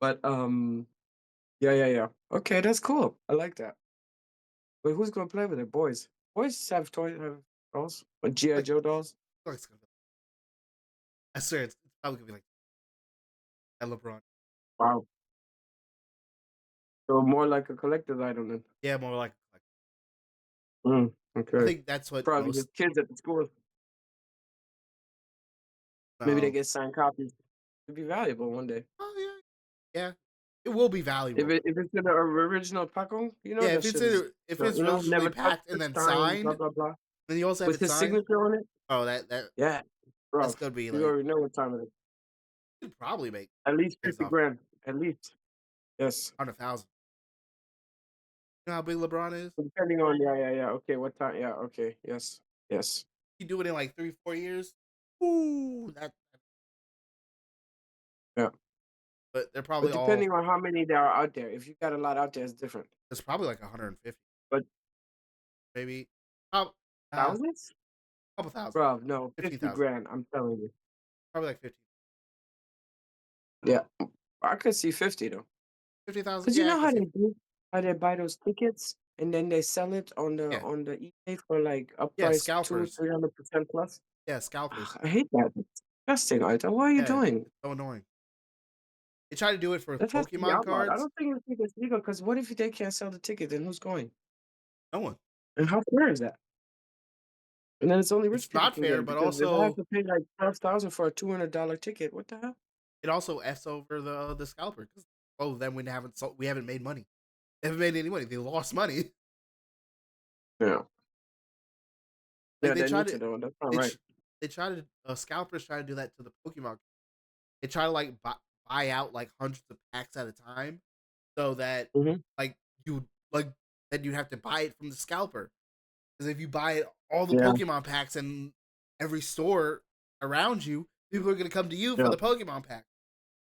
But yeah, yeah, yeah. Okay, that's cool. I like that. But who's gonna play with it? Boys. Boys have toys, have dolls, or GI like, Joe dolls. like, I swear it's probably gonna be like that LeBron. Wow. So more like a collector's item then. Yeah, more like. I Okay. think that's what Probably most. his kids at the school. Maybe they No. get signed copies. It'd be valuable one day. Oh yeah, yeah. It will be If valuable. it's in the original Paco, Yeah, that shit is if it's originally never touched, packed and then signed, blah signed, blah blah. then you also have With it his signed. signature on it. Oh, that Yeah, bro. that's gonna be You like already know what time it is. you could probably make At least things 50 off grand. At least. Yes. 100,000. You know how big LeBron is? Depending on yeah, yeah, yeah. Okay, what time? Yeah, okay. Yes. Yes. You do it in like 3 4 years. Ooh, that. Yeah. But they're But probably all. depending on how many there are out there, if you got a lot out there, it's different. It's probably like 150, But maybe. Prob- uh, thousands? couple thousand, Bro, no, 50 15,000, grand, I'm telling you. probably like 15, Yeah. I could see 50 though. 50,000. Cause you Yeah, I know can how see. they do, how they buy those tickets and then they sell it Yeah, on the eBay for like a yeah, price two, scalpers. 300% plus. Yeah, scalpers. I hate that. It's disgusting, Alter. What are you Yeah, doing? so annoying. They try to do it for That has to be Pokemon outlawed. I cards. don't think it's legal. Cause what if they can't sell the ticket? Then who's going? No one. And how fair is that? And then it's only rich It's people not can get fair, it but because if I have also to pay like 12,000 for a $200 ticket, what the hell? it also f's over the scalper because then we haven't made money. They haven't made any money. They lost money. Yeah, Like yeah, they need to though. That's not they right. tr- they try to scalpers try to do that to the Pokemon. They try to like buy out like hundreds of packs at a time, so that Hmm. like you like then you have to buy it from the scalper. Because if you buy it all the Yeah, Pokemon packs and every store around you, people are gonna come to you for Yeah. the Pokemon pack.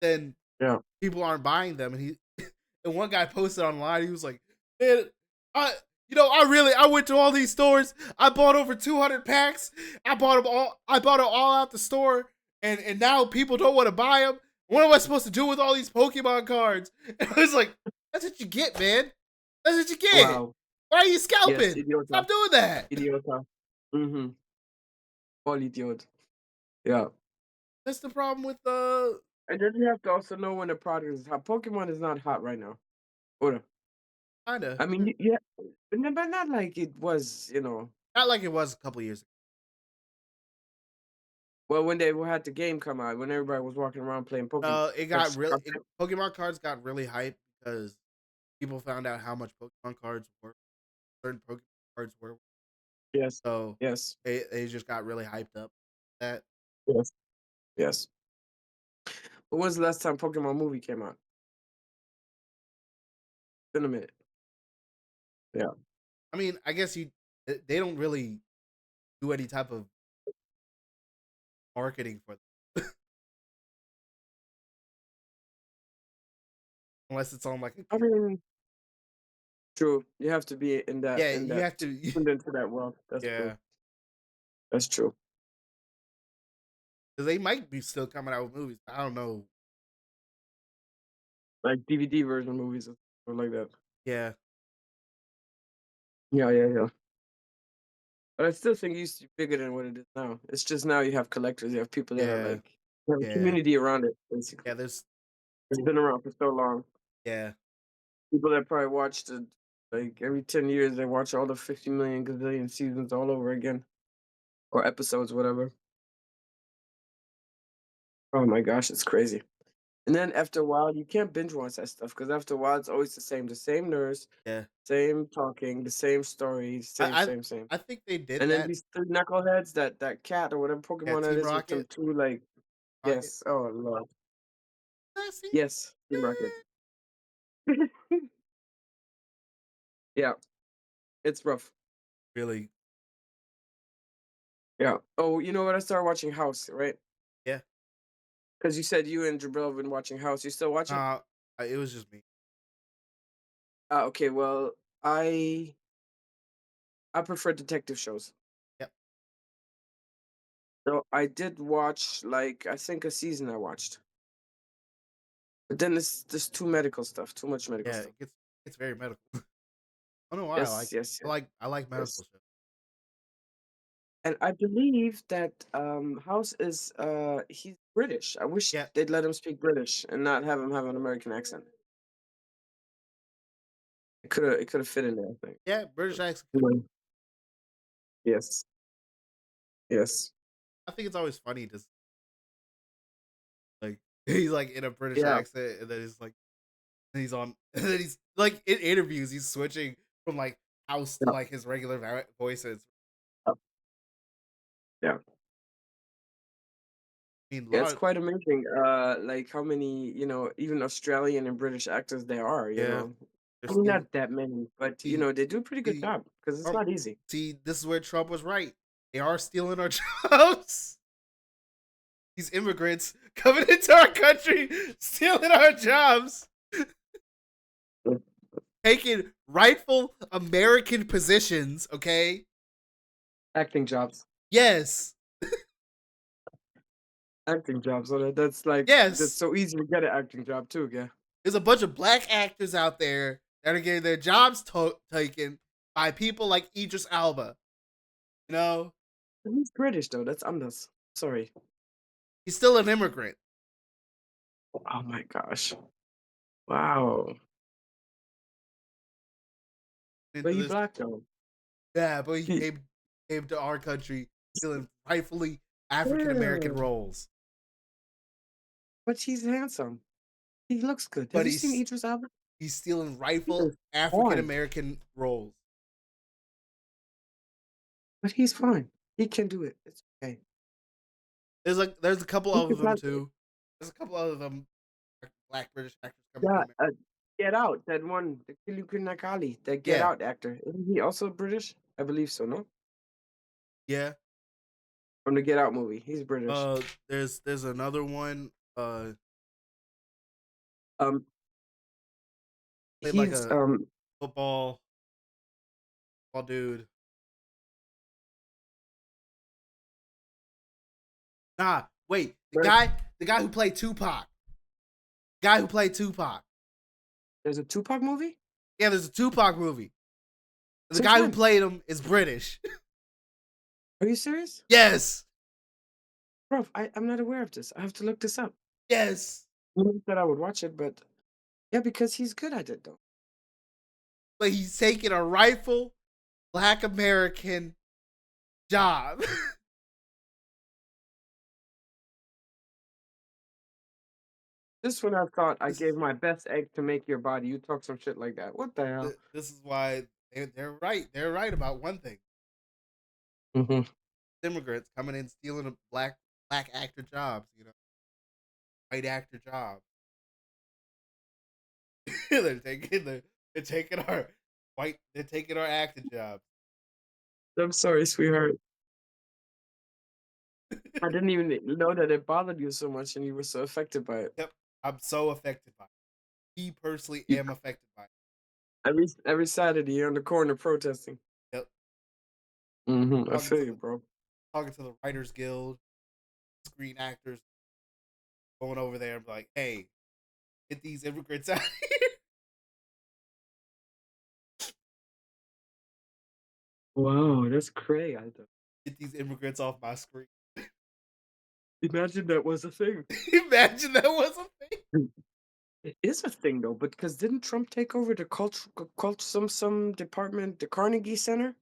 Then Yeah. people aren't buying them, and he and one guy posted online. He was like, "Man, I I went to all these stores. I bought over 200 packs. I bought them all. I bought them all out the store, and now people don't want to buy them. What am I supposed to do with all these Pokemon cards?" And I was like, "That's what you get, man. That's what you get. Wow. Why are you Yes, scalping? idiota. Stop doing that." Idiota. Mm-hmm. All idiot. Yeah. That's the problem with And then you have to also know when the product is hot. Pokemon is not hot right now. Or kinda I mean, yeah, but not like it was, not like it was a couple years ago. well, when they had the game come out, when everybody was walking around playing Pokemon. It got really Pokemon cards got really hyped because people found out how much Pokemon cards were. Certain Pokemon cards were. Yes. So Yes. they just got really hyped up. That Yes. Yes. When was the last time Pokemon movie came out? Been a minute. Yeah. I mean, I guess they don't really do any type of marketing for them unless it's on like a I mean, true. You have to be in that yeah. You have to tuned into that world. That's true. yeah That's true. because they might be still coming out with movies. I don't know. Like DVD version movies or like that. Yeah Yeah, yeah, yeah. But I still think it used to be bigger than what it is now. It's just now you have collectors, you have people that are yeah like you have a yeah community around it, yeah. basically. There's It's been around for so long. yeah People that probably watched it like every 10 years, they watch all the 50 million gazillion seasons all over again. Or episodes, whatever. Oh my gosh, it's crazy. And then after a while, you can't binge watch that stuff because after a while, it's always the same. The same nurse, yeah. same talking, the same story, same, I I same, same. I think they did And then that. these three knuckleheads, that cat or whatever Yeah, Pokemon that Team is with them Rocket, two, like, Rocket. yes. Oh, Lord. Sassy. Yes, Team Rocket. Yeah, it's rough. Really? Yeah. Oh, you know what? I started watching House, right? Yeah. Because you said you and Jabril have been watching House. You still watch it? It was just me. Okay. Well, I prefer detective shows. Yep. So I did watch like I think a season I watched. But then it's just too medical stuff, too much medical Yeah, stuff. it's very medical. I don't know why Yes, yes, yes, I like medical yes. shows. And I believe that House is he's British. I wish Yeah, they'd let him speak British and not have him have an American accent. It could have fit in there, I think. yeah, British accent. Anyway, yes, yes. I think it's always funny to like he's like in a British Yeah. accent, and then he's like he's on, and then he's like in interviews he's switching from like house to Yeah. like his regular voices. Yeah. Yeah. I mean, a Yeah, it's lot. quite amazing. Like how many, even Australian and British actors there are, you Yeah, know. they're I mean, still not that many, but see they do a pretty good see job because it's Trump. not easy. See, this is where Trump was right. They are stealing our jobs. These immigrants coming into our country, stealing our jobs, taking rightful American positions. Okay, Acting jobs. yes, Acting jobs. So that's yes. so easy to get an acting job too, yeah. There's a bunch of black actors out there that are getting their jobs taken by people like Idris Alba. You know, But he's British though. That's I'm not sorry. he's still an immigrant. Oh my gosh. Wow. But Into he this, black though. yeah, but he He, came to our country filling rightfully African American yeah. roles. But he's handsome. He looks good. Have But you seen Idris Elba? he's stealing He rightful is African fine. American roles. But he's fine. He can do it. It's okay. There's a couple He of could them not too. There's a couple of them black British actors coming to yeah, America. Get Out, that one, the Nakali, that Get Yeah, Out actor. Isn't he also British? I believe so, no? yeah. from the Get Out movie. He's British. There's another one. Um, Played like he's a football dude. Nah, wait. British. The guy who played Tupac. Guy who played Tupac. There's a Tupac movie. Yeah, there's a Tupac movie. The Since guy who when? played him is British. Are you serious, Yes. bro? I'm not aware of this. I have to look this up. Yes. I never said I would watch it, but yeah, because he's good at it though. But he's taking a rightful Black American job. This one I thought I this, gave my best egg to make your body. You talk some shit like that. What the hell? this is why they're right. They're right about one thing. Mm-hmm. Immigrants coming in stealing a black actor jobs, white actor jobs. they're taking our they're taking our acting jobs. I'm sorry, sweetheart. I didn't even know that it bothered you so much, and you were so affected by it. Yep. I'm so affected by it. Me personally You- am affected by it. every Saturday, you're on the corner protesting. Yep. Mm-hmm. I Talking feel to you, bro. talking to the Writers Guild, Screen Actors, going over there and be like, hey, get these immigrants out of here. Wow, that's crazy. Get these immigrants off my screen. Imagine that was a thing. Imagine that was a thing. It is a thing though, because didn't Trump take over the some department, the Carnegie Center?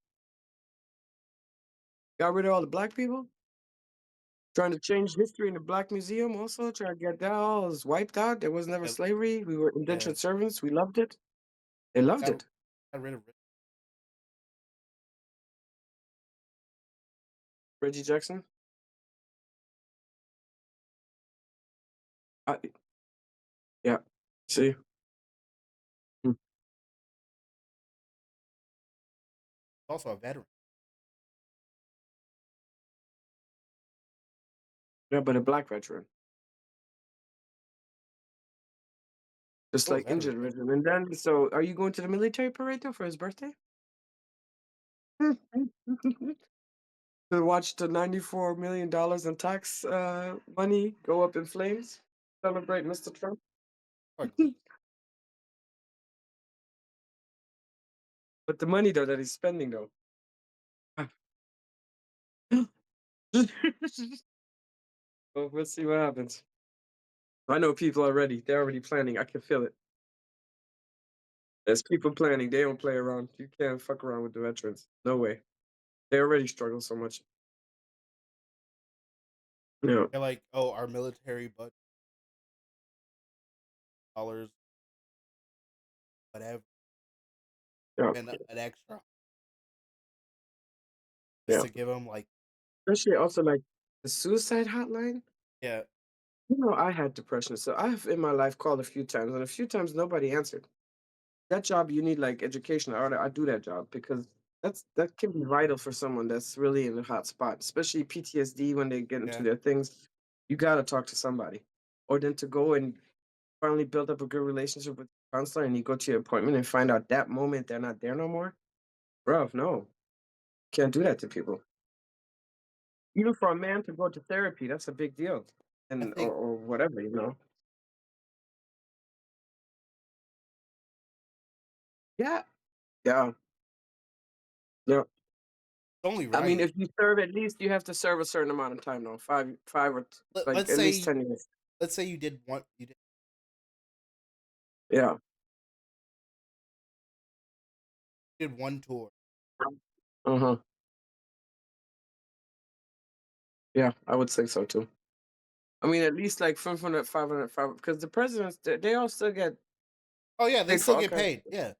Got rid of all the black people? Trying to change history in the Black Museum also, trying to get that all was wiped out. There was never Yeah, slavery. We were yeah. indentured servants. We loved it. They loved Got, it. got rid of it. Reggie Jackson. I, yeah. See. Hmm. Also a veteran. Yeah, but a black veteran, just Still a like veteran. injured veteran. And then, so are you going to the military parade though for his birthday? To watch the $94 million in tax money go up in flames? Celebrate Mr. Trump. Like, But the money though that he's spending though. Well, we'll see what happens. I know people are ready. They're already planning. I can feel it. There's people planning. They don't play around. You can't fuck around with the veterans. No way. They already struggle so much. Yeah. they're like, oh, our military budget dollars, whatever, Yeah. and an extra just Yeah. to give them like, Especially also like the suicide hotline. yeah, I had depression. So I have in my life called a few times, and a few times nobody answered. That job you need like education. I do that job because that can be vital for someone that's really in a hot spot, especially PTSD when they get into yeah. their things. You gotta talk to somebody. Or then to go and finally build up a good relationship with the counselor and you go to your appointment and find out that moment they're not there no more. Bro, no. Can't do that to people. Even for a man to go to therapy, that's a big deal. I And think or whatever. Yeah. Yeah. Yeah. it's only I mean, right. if you serve at least you have to serve a certain amount of time though. Five or like Let's at least say 10 years. Yeah. you did one tour. Uh-huh. Yeah, I would say so too. I mean, at least like 500, 500, because the presidents, they all still get Oh yeah, they paid for still all get kinds. paid. Yeah,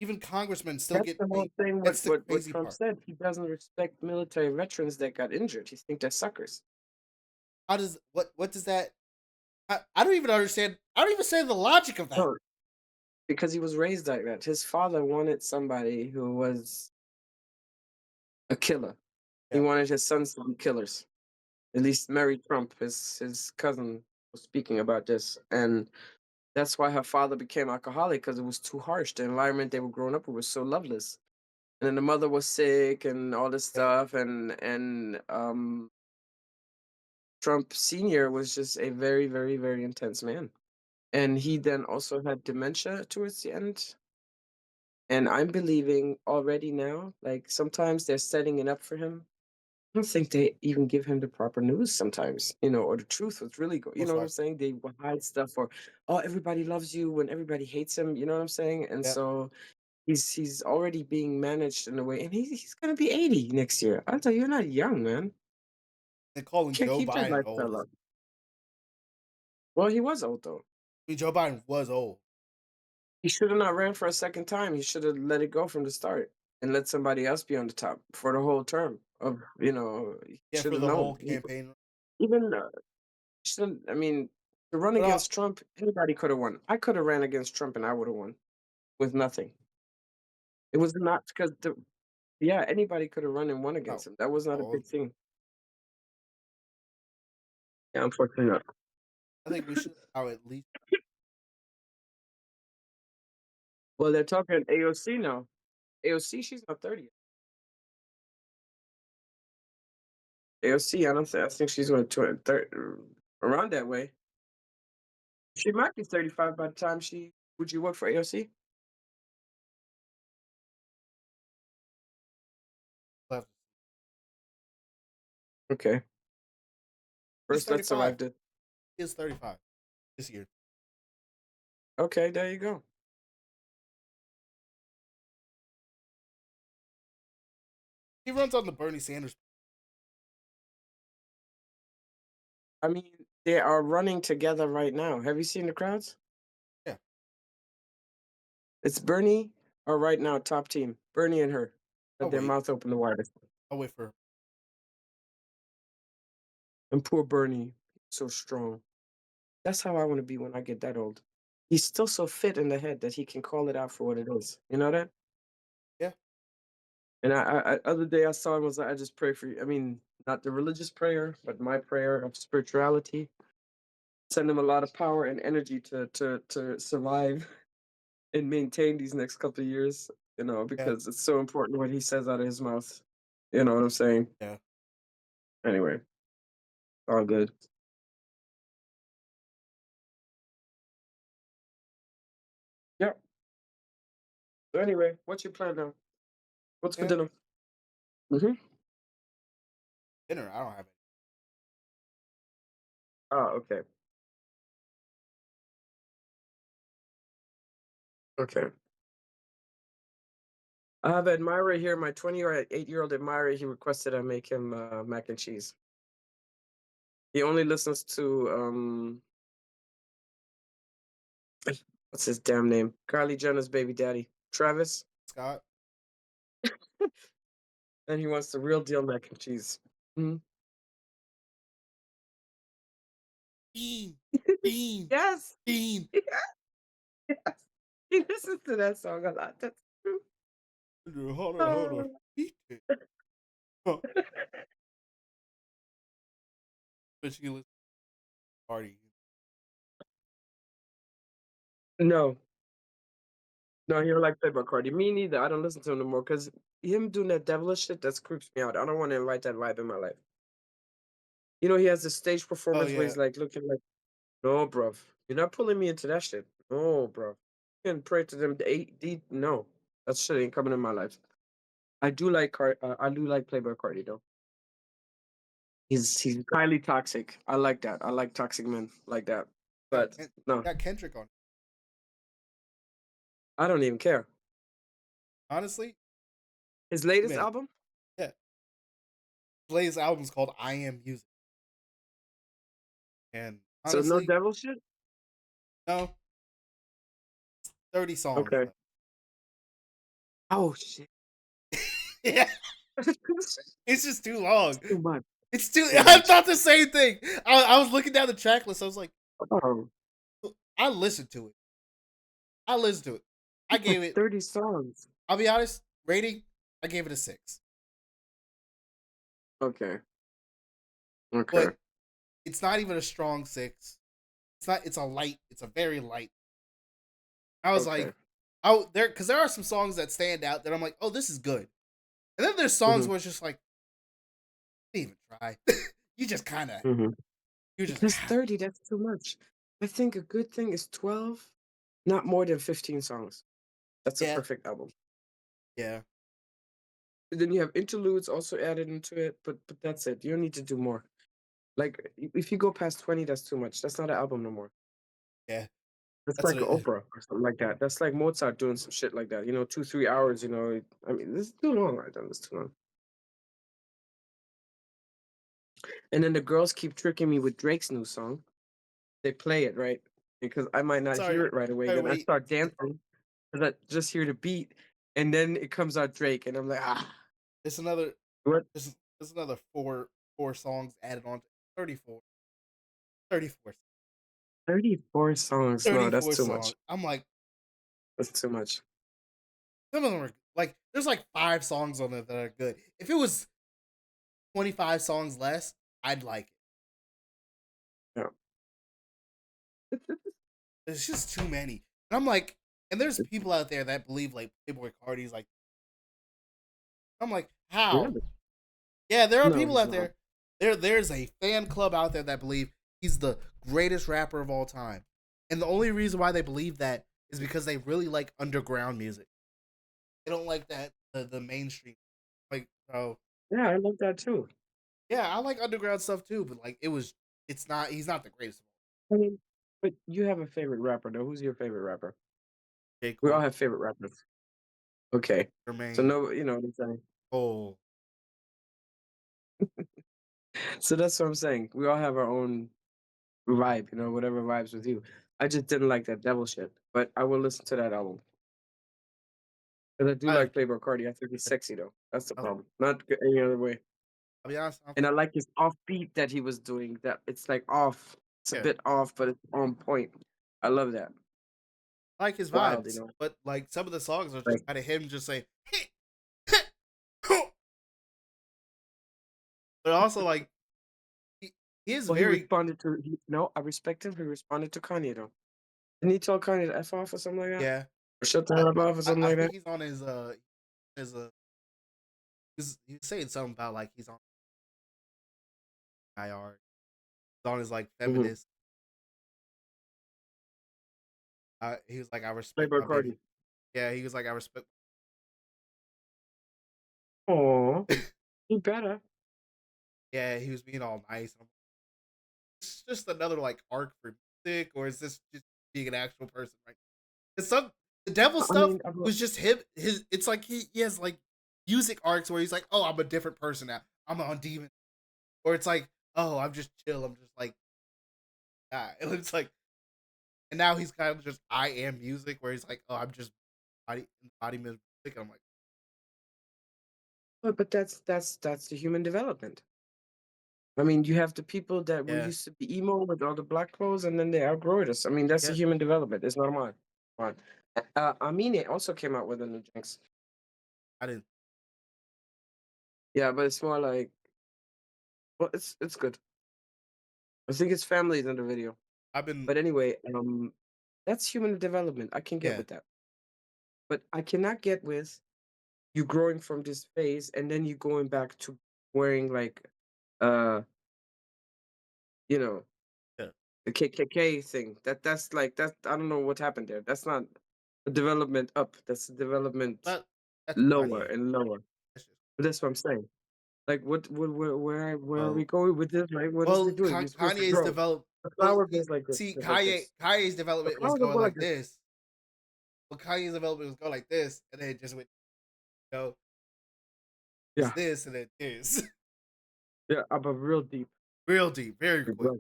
even congressmen still That's get the whole paid. thing. That's the What crazy Trump part. said. He doesn't respect military veterans that got injured. He thinks they're suckers. How does what does that? I don't even understand. I don't even understand the logic of that. No, because he was raised like that. His father wanted somebody who was a killer. He Yeah. wanted his sons to be killers. At least Mary Trump, his cousin, was speaking about this, and that's why her father became alcoholic because it was too harsh. The environment they were growing up with was so loveless, and then the mother was sick and all this Yeah. stuff, and Trump Senior was just a very, very, very intense man, and he then also had dementia towards the end. And I'm believing already now, like sometimes they're setting it up for him. I don't think they even give him the proper news sometimes, or the truth. What's really you Most know what I'm likely. saying? They will hide stuff, or oh, everybody loves you when everybody hates him. You know what I'm saying? And Yeah. so he's already being managed in a way, and he's gonna be 80 next year. I'll tell you, you're not young, man. They're calling Can't Joe keep that Biden old. lifestyle up. Well, he was old though. I mean, Joe Biden was old. He should have not ran for a second time. He should have let it go from the start and let somebody else be on the top for the whole term. He Yeah, should for have the known. whole campaign. Even shouldn't. I mean, to run But against Trump, anybody could have won. I could have ran against Trump and I would have won with nothing. It was not because yeah, anybody could have run and won no, against him. That was not a no, big thing. Yeah, unfortunately not. I think we should allow at least. Well, they're talking AOC now. AOC, she's not 30 yet. AOC, I don't think. I think she's going to 30, around that way. She might be 35 by the time she. Would you work for AOC? Left. Okay. He's First, let's 35. survive it. He is 35 this year. Okay, there you go. He runs on the Bernie Sanders. I mean, they are running together right now. Have you seen the crowds? Yeah. It's Bernie are right now top team. Bernie and her. I'll With their wait. mouth open the widest. I'll wait for. And poor Bernie, so strong. That's how I want to be when I get that old. He's still so fit in the head that he can call it out for what it is. You know that? Yeah. And I other day I saw him was like, I just pray for you. I mean, not the religious prayer, but my prayer of spirituality. Send him a lot of power and energy to survive and maintain these next couple of years, Yeah. because it's so important what he says out of his mouth. You know what I'm saying? Yeah. Anyway, all good. Yep. So anyway, what's your plan now? What's for Yeah. dinner? Mm-hmm. Dinner. I don't have it. Oh, okay. Okay. I have admirer here, my 28-year-old admirer. He requested I make him mac and cheese. He only listens to what's his damn name? Kylie Jenner's baby daddy, Travis, Scott. and he wants the real deal mac and cheese. Mhm. Bean. Bean. Yes. Bean. Yes. He listens to that song a lot. That's true. Hold on. Hold on. Oh. Eat it. Huh. But she listen to party. No, no, he don't like Playboy Cardi. Me neither. I don't listen to him no more because him doing that devilish shit that creeps me out. I don't want to invite that vibe in my life. He has this stage Oh performance where yeah. he's like looking like, no, bruv, you're not pulling me into that shit. No, bro. You can pray to them. No, that shit ain't coming in my life. I do like Playboy Cardi though. He's highly toxic. I like that. I like toxic men like that. But no, Got Kendrick on. I don't even care. Honestly, His latest man. album? Yeah. Latest album's called I Am Music. And So no honestly, devil shit? no. 30 songs Okay. left. Oh shit. Yeah. It's just too long. Too much. It's too. Too I much. thought the same thing. I was looking down the track list. I was like, Oh, I listened to it. I listened to it. I gave it. 30 songs. I'll be honest. Rating. I gave it a 6. Okay. Okay. but it's not even a strong six. It's not. It's a light. It's a very light. I was Okay. like, oh, because there are some songs that stand out that I'm like, oh, this is good. And then there's songs Mm-hmm. where it's just like, didn't even try. you just kind of, Mm-hmm. you just, Because 30, that's too much. I think a good thing is 12, not more than 15 songs. That's a yeah, perfect album. yeah. And then you have interludes also added into it, but that's it. You don't need to do more. Like if you go past 20, that's too much. That's not an album no more. Yeah, That's that's like a Oprah or something like that. That's like Mozart doing some shit like that. 2, 3 hours. I mean, this is too long. Right done. This is too long. And then the girls keep tricking me with Drake's new song. They play it right because I might not hear sorry. it right away. Sorry, Then I wait. start dancing because I just hear the beat, and then it comes out Drake, and I'm like, ah, It's another. what? There's another four songs added on to 34. 34. 34 songs? No, that's 34 too songs. much. I'm like, That's too much. some of them are like, there's like 5 songs on it that are good. If it was 25 songs less, I'd like it. Yeah. There's just too many. And I'm like, and there's people out there that believe like Playboy Cardi's like, I'm like, how? Really? Yeah, there are No, people he's out not. there. There's a fan club out there that believe he's the greatest rapper of all time. And the only reason why they believe that is because they really like underground music. They don't like that the mainstream. Like, so Yeah, I love that too. yeah, I like underground stuff too, but like it's not he's not the greatest of I mean, but you have a favorite rapper though. Who's your favorite rapper? all. J. We all Cole, have favorite rappers. Okay. So Jermaine, no, what I'm saying. Cole. So that's what I'm saying. We all have our own vibe, whatever vibes with you. I just didn't like that devil shit, but I will listen to that album because I do I, like Playboy Cardi. I think he's sexy though. That's the I'll, problem. Not any other way. I'll be honest, And I like his offbeat that he was doing. That it's like off. It's a yeah, bit off, but it's on point. I love that. I like his Wild, vibes, you know. but like some of the songs are just Like, kind of him just saying, but also like he is well, he very responded to. No, I respect him. He responded to Kanye though. Didn't he tell Kanye to f off or something like that, yeah. or shut the I, hell up off or something I like think that? he's on his he's saying something about like he's on IR. He's on his like Mm-hmm. feminist. He was like, I respect Playboy my baby. Cardi. Yeah, he was like, I respect. Oh, he better. Yeah, he was being all nice. It's just another like arc for music, or is this just being an actual person? Right? Because some the devil I stuff mean, was just him. It's like he has like music arcs where he's like, oh, I'm a different person now. I'm on demon, or it's like, oh, I'm just chill. I'm just like, and it's like, and now he's kind of just I am music, where he's like, oh, I'm just body music. And I'm like, but that's the human development. I mean, you have the people that were yeah, used to be emo with all the black clothes, and then they outgrow it. I mean, that's the yeah. human development. It's normal. Fine. Amine also came out with a new drinks. I didn't. Yeah, but it's more like, well, it's good. I think it's families in the video. I've been But anyway, that's human development. I can get yeah, with that, but I cannot get with you growing from this phase and then you going back to wearing like, uh, you know, yeah. the KKK thing. That's like that. I don't know what happened there. That's not a development up. That's a development But that's lower Kanye. and lower. That's just But that's what I'm saying. Like, where are we oh going with this? Right? What is we well, doing? We're supposed to Kanye's grow. develop. The Well, flower goes like this. see, Goes like this. Kanye's The development was flower don't going go like like this. this. Well, Kanye's development was going like this, and then it just went, you know, is Yeah, this and then this, yeah, but real deep. real deep, very Big quick. brother.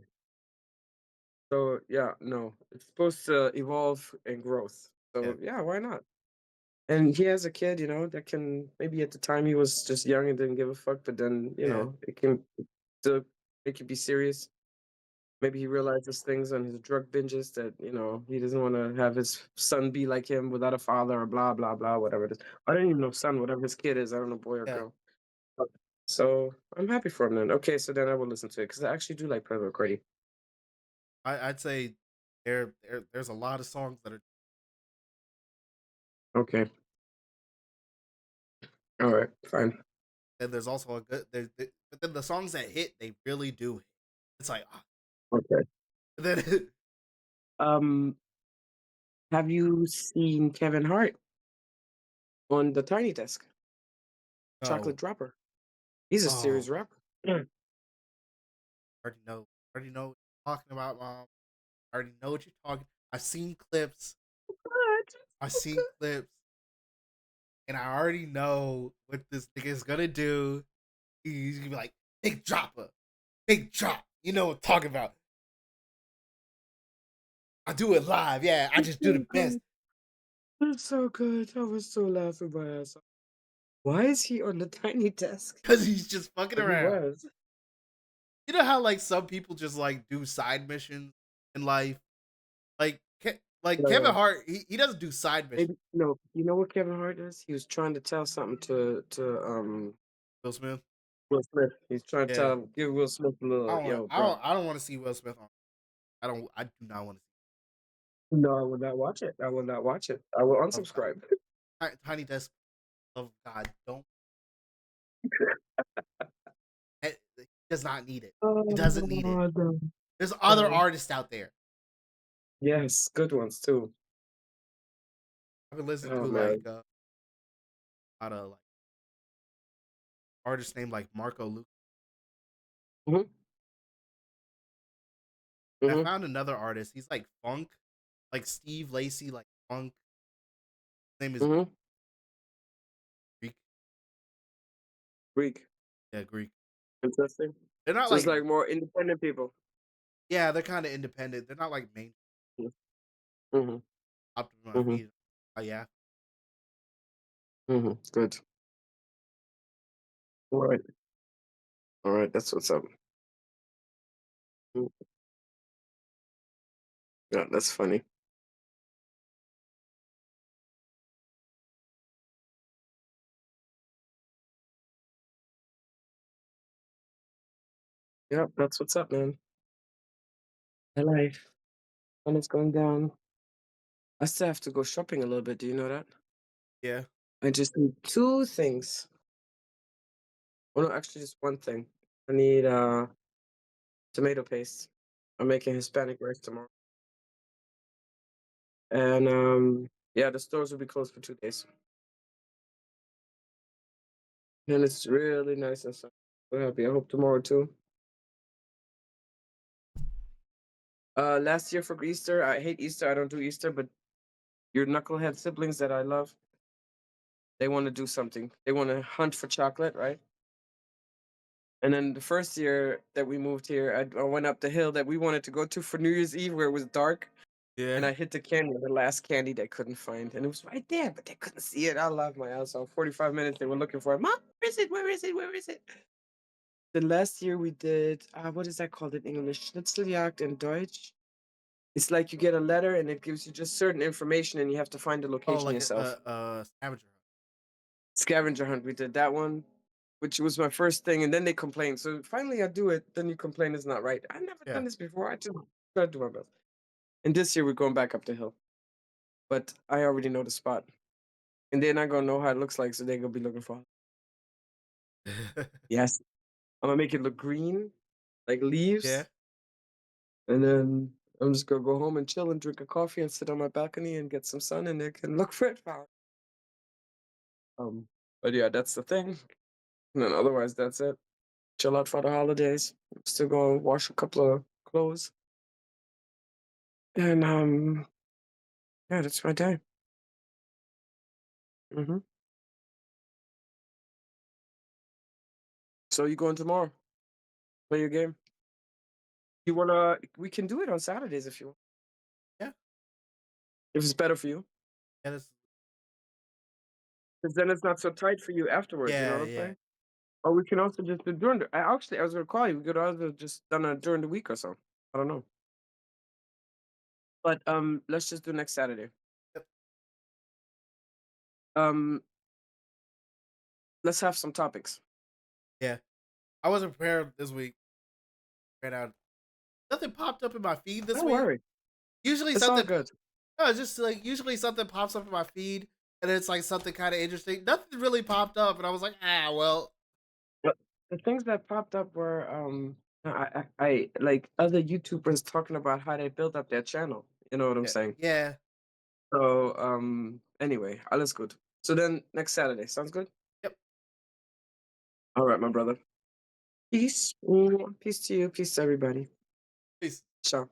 So yeah, no, it's supposed to evolve and growth. Yeah, So yeah, why not? And he has a kid, that can maybe at the time he was just young and didn't give a fuck, but then yeah, it can still make you be serious. Maybe he realizes things on his drug binges that he doesn't want to have his son be like him without a father or blah blah blah whatever it is. I don't even know son, whatever his kid is. I don't know boy or yeah. girl. So I'm happy for him then. Okay, so then I will listen to it because I actually do like Playboy Cardi. I'd say there's a lot of songs that are, Okay, all right, fine. and there's also a good but then the songs that hit, they really do hit. It's like Okay. then Um, have you seen Kevin Hart on the Tiny Desk? Chocolate no. Dropper. He's a Oh, serious rapper. Yeah. I already know what you're talking about, mom. I already know what you're talking. I've seen clips. What? I've seen clips, and I already know what this nigga is gonna do. He's gonna be like, big dropper, big drop. You know what I'm talking about. I do it live. Yeah, I It's just do the so best good. It's so good. I was so laughing my ass off. Why is he on the Tiny Desk? because he's just fucking But he around. was. You know how like some people just like do side missions in life? Like like Kevin Uh, Hart, he doesn't do side missions. maybe no. You know what Kevin Hart is? He was trying to tell something to Will Smith. Will Smith. He's trying to Yeah. give Will Smith a little yo, bro. I don't want to see Will Smith on. I do not want to No, I will not watch it. I will not watch it. I will see of God. unsubscribe. Tiny Desk of God. Don't he does not need it. He Oh, doesn't need it. no. There's other No. artists out there. Yes, good ones too. I've been listening Oh to like man. a lot of like artists named like Marco Luke. Hmm. And I Hmm. found another artist. He's like funk, like Steve Lacy, like funk. His name is Hmm. Greek. Greek. Yeah, Greek. Interesting. They're not So it's like like more independent people. yeah, they're kind of independent. They're not like main Mm-hmm. up to my Hmm. feet. Oh yeah, Hmm. Good. All right. All right. That's what's up. Mm. Yeah, that's funny. Yeah, that's what's up, man. My life. When it's going down. I still have to go shopping a little bit. Do you know that? yeah. I just need two things. Well, no, actually, just one thing. I need tomato paste. I'm making Hispanic rice tomorrow, and yeah, the stores will be closed for 2 days, and it's really nice and so happy. I hope tomorrow too. Last year for Easter, I hate Easter. I don't do Easter, but your knucklehead siblings that I love, they want to do something. They want to hunt for chocolate, right? And then the first year that we moved here, I went up the hill that we wanted to go to for New Year's Eve, where it was dark, Yeah. and I hit the candy, the last candy they couldn't find, and it was right there, but they couldn't see it. I love my ass off. 45 minutes they were looking for it. Mom, where is it? Where is it? Where is it? The last year we did, what is that called in English? Schnitzeljagd in Deutsch. It's like you get a letter and it gives you just certain information and you have to find the Oh, location like yourself. scavenger hunt. Scavenger hunt, we did that one, which was my first thing, and then they complained. So finally I do it, then you complain it's not right. I've never Yeah. done this before. I just try to do my best. And this year we're going back up the hill. But I already know the spot. And they're not gonna know how it looks like, so they're gonna be looking for it. Yes. I'm gonna make it look green, like yeah. leaves, and then I'm just gonna go home and chill and drink a coffee and sit on my balcony and get some sun and they can look for it. But yeah, that's the thing. And then otherwise that's it. Chill out for the holidays. Still gonna wash a couple of clothes. And yeah, that's my day. Hmm. So you going tomorrow? Play your game? You wanna we can do it on Saturdays if you want. Yeah. If it's better for you. Yeah. That's, Because then it's not so tight for you afterwards, you know yeah. what I'm Yeah. saying? Or we can also just do during the I was gonna call you. We could also just done it during the week or so. I don't know. But let's just do next Saturday. Yep. Um let's have some topics. Yeah, I wasn't prepared this week. Right out, nothing popped up in my feed this Don't week. worry. Usually It's all something. good. No, it's just like usually something pops up in my feed, and it's like something kind of interesting. Nothing really popped up, and I was like, well, But the things that popped up were I like other YouTubers talking about how they build up their channel. You know what I'm yeah, saying? yeah. So anyway, all is good. So then next Saturday, sounds good? Yep. All right, my brother. Peace. Peace to you. Peace to everybody. Peace. Ciao.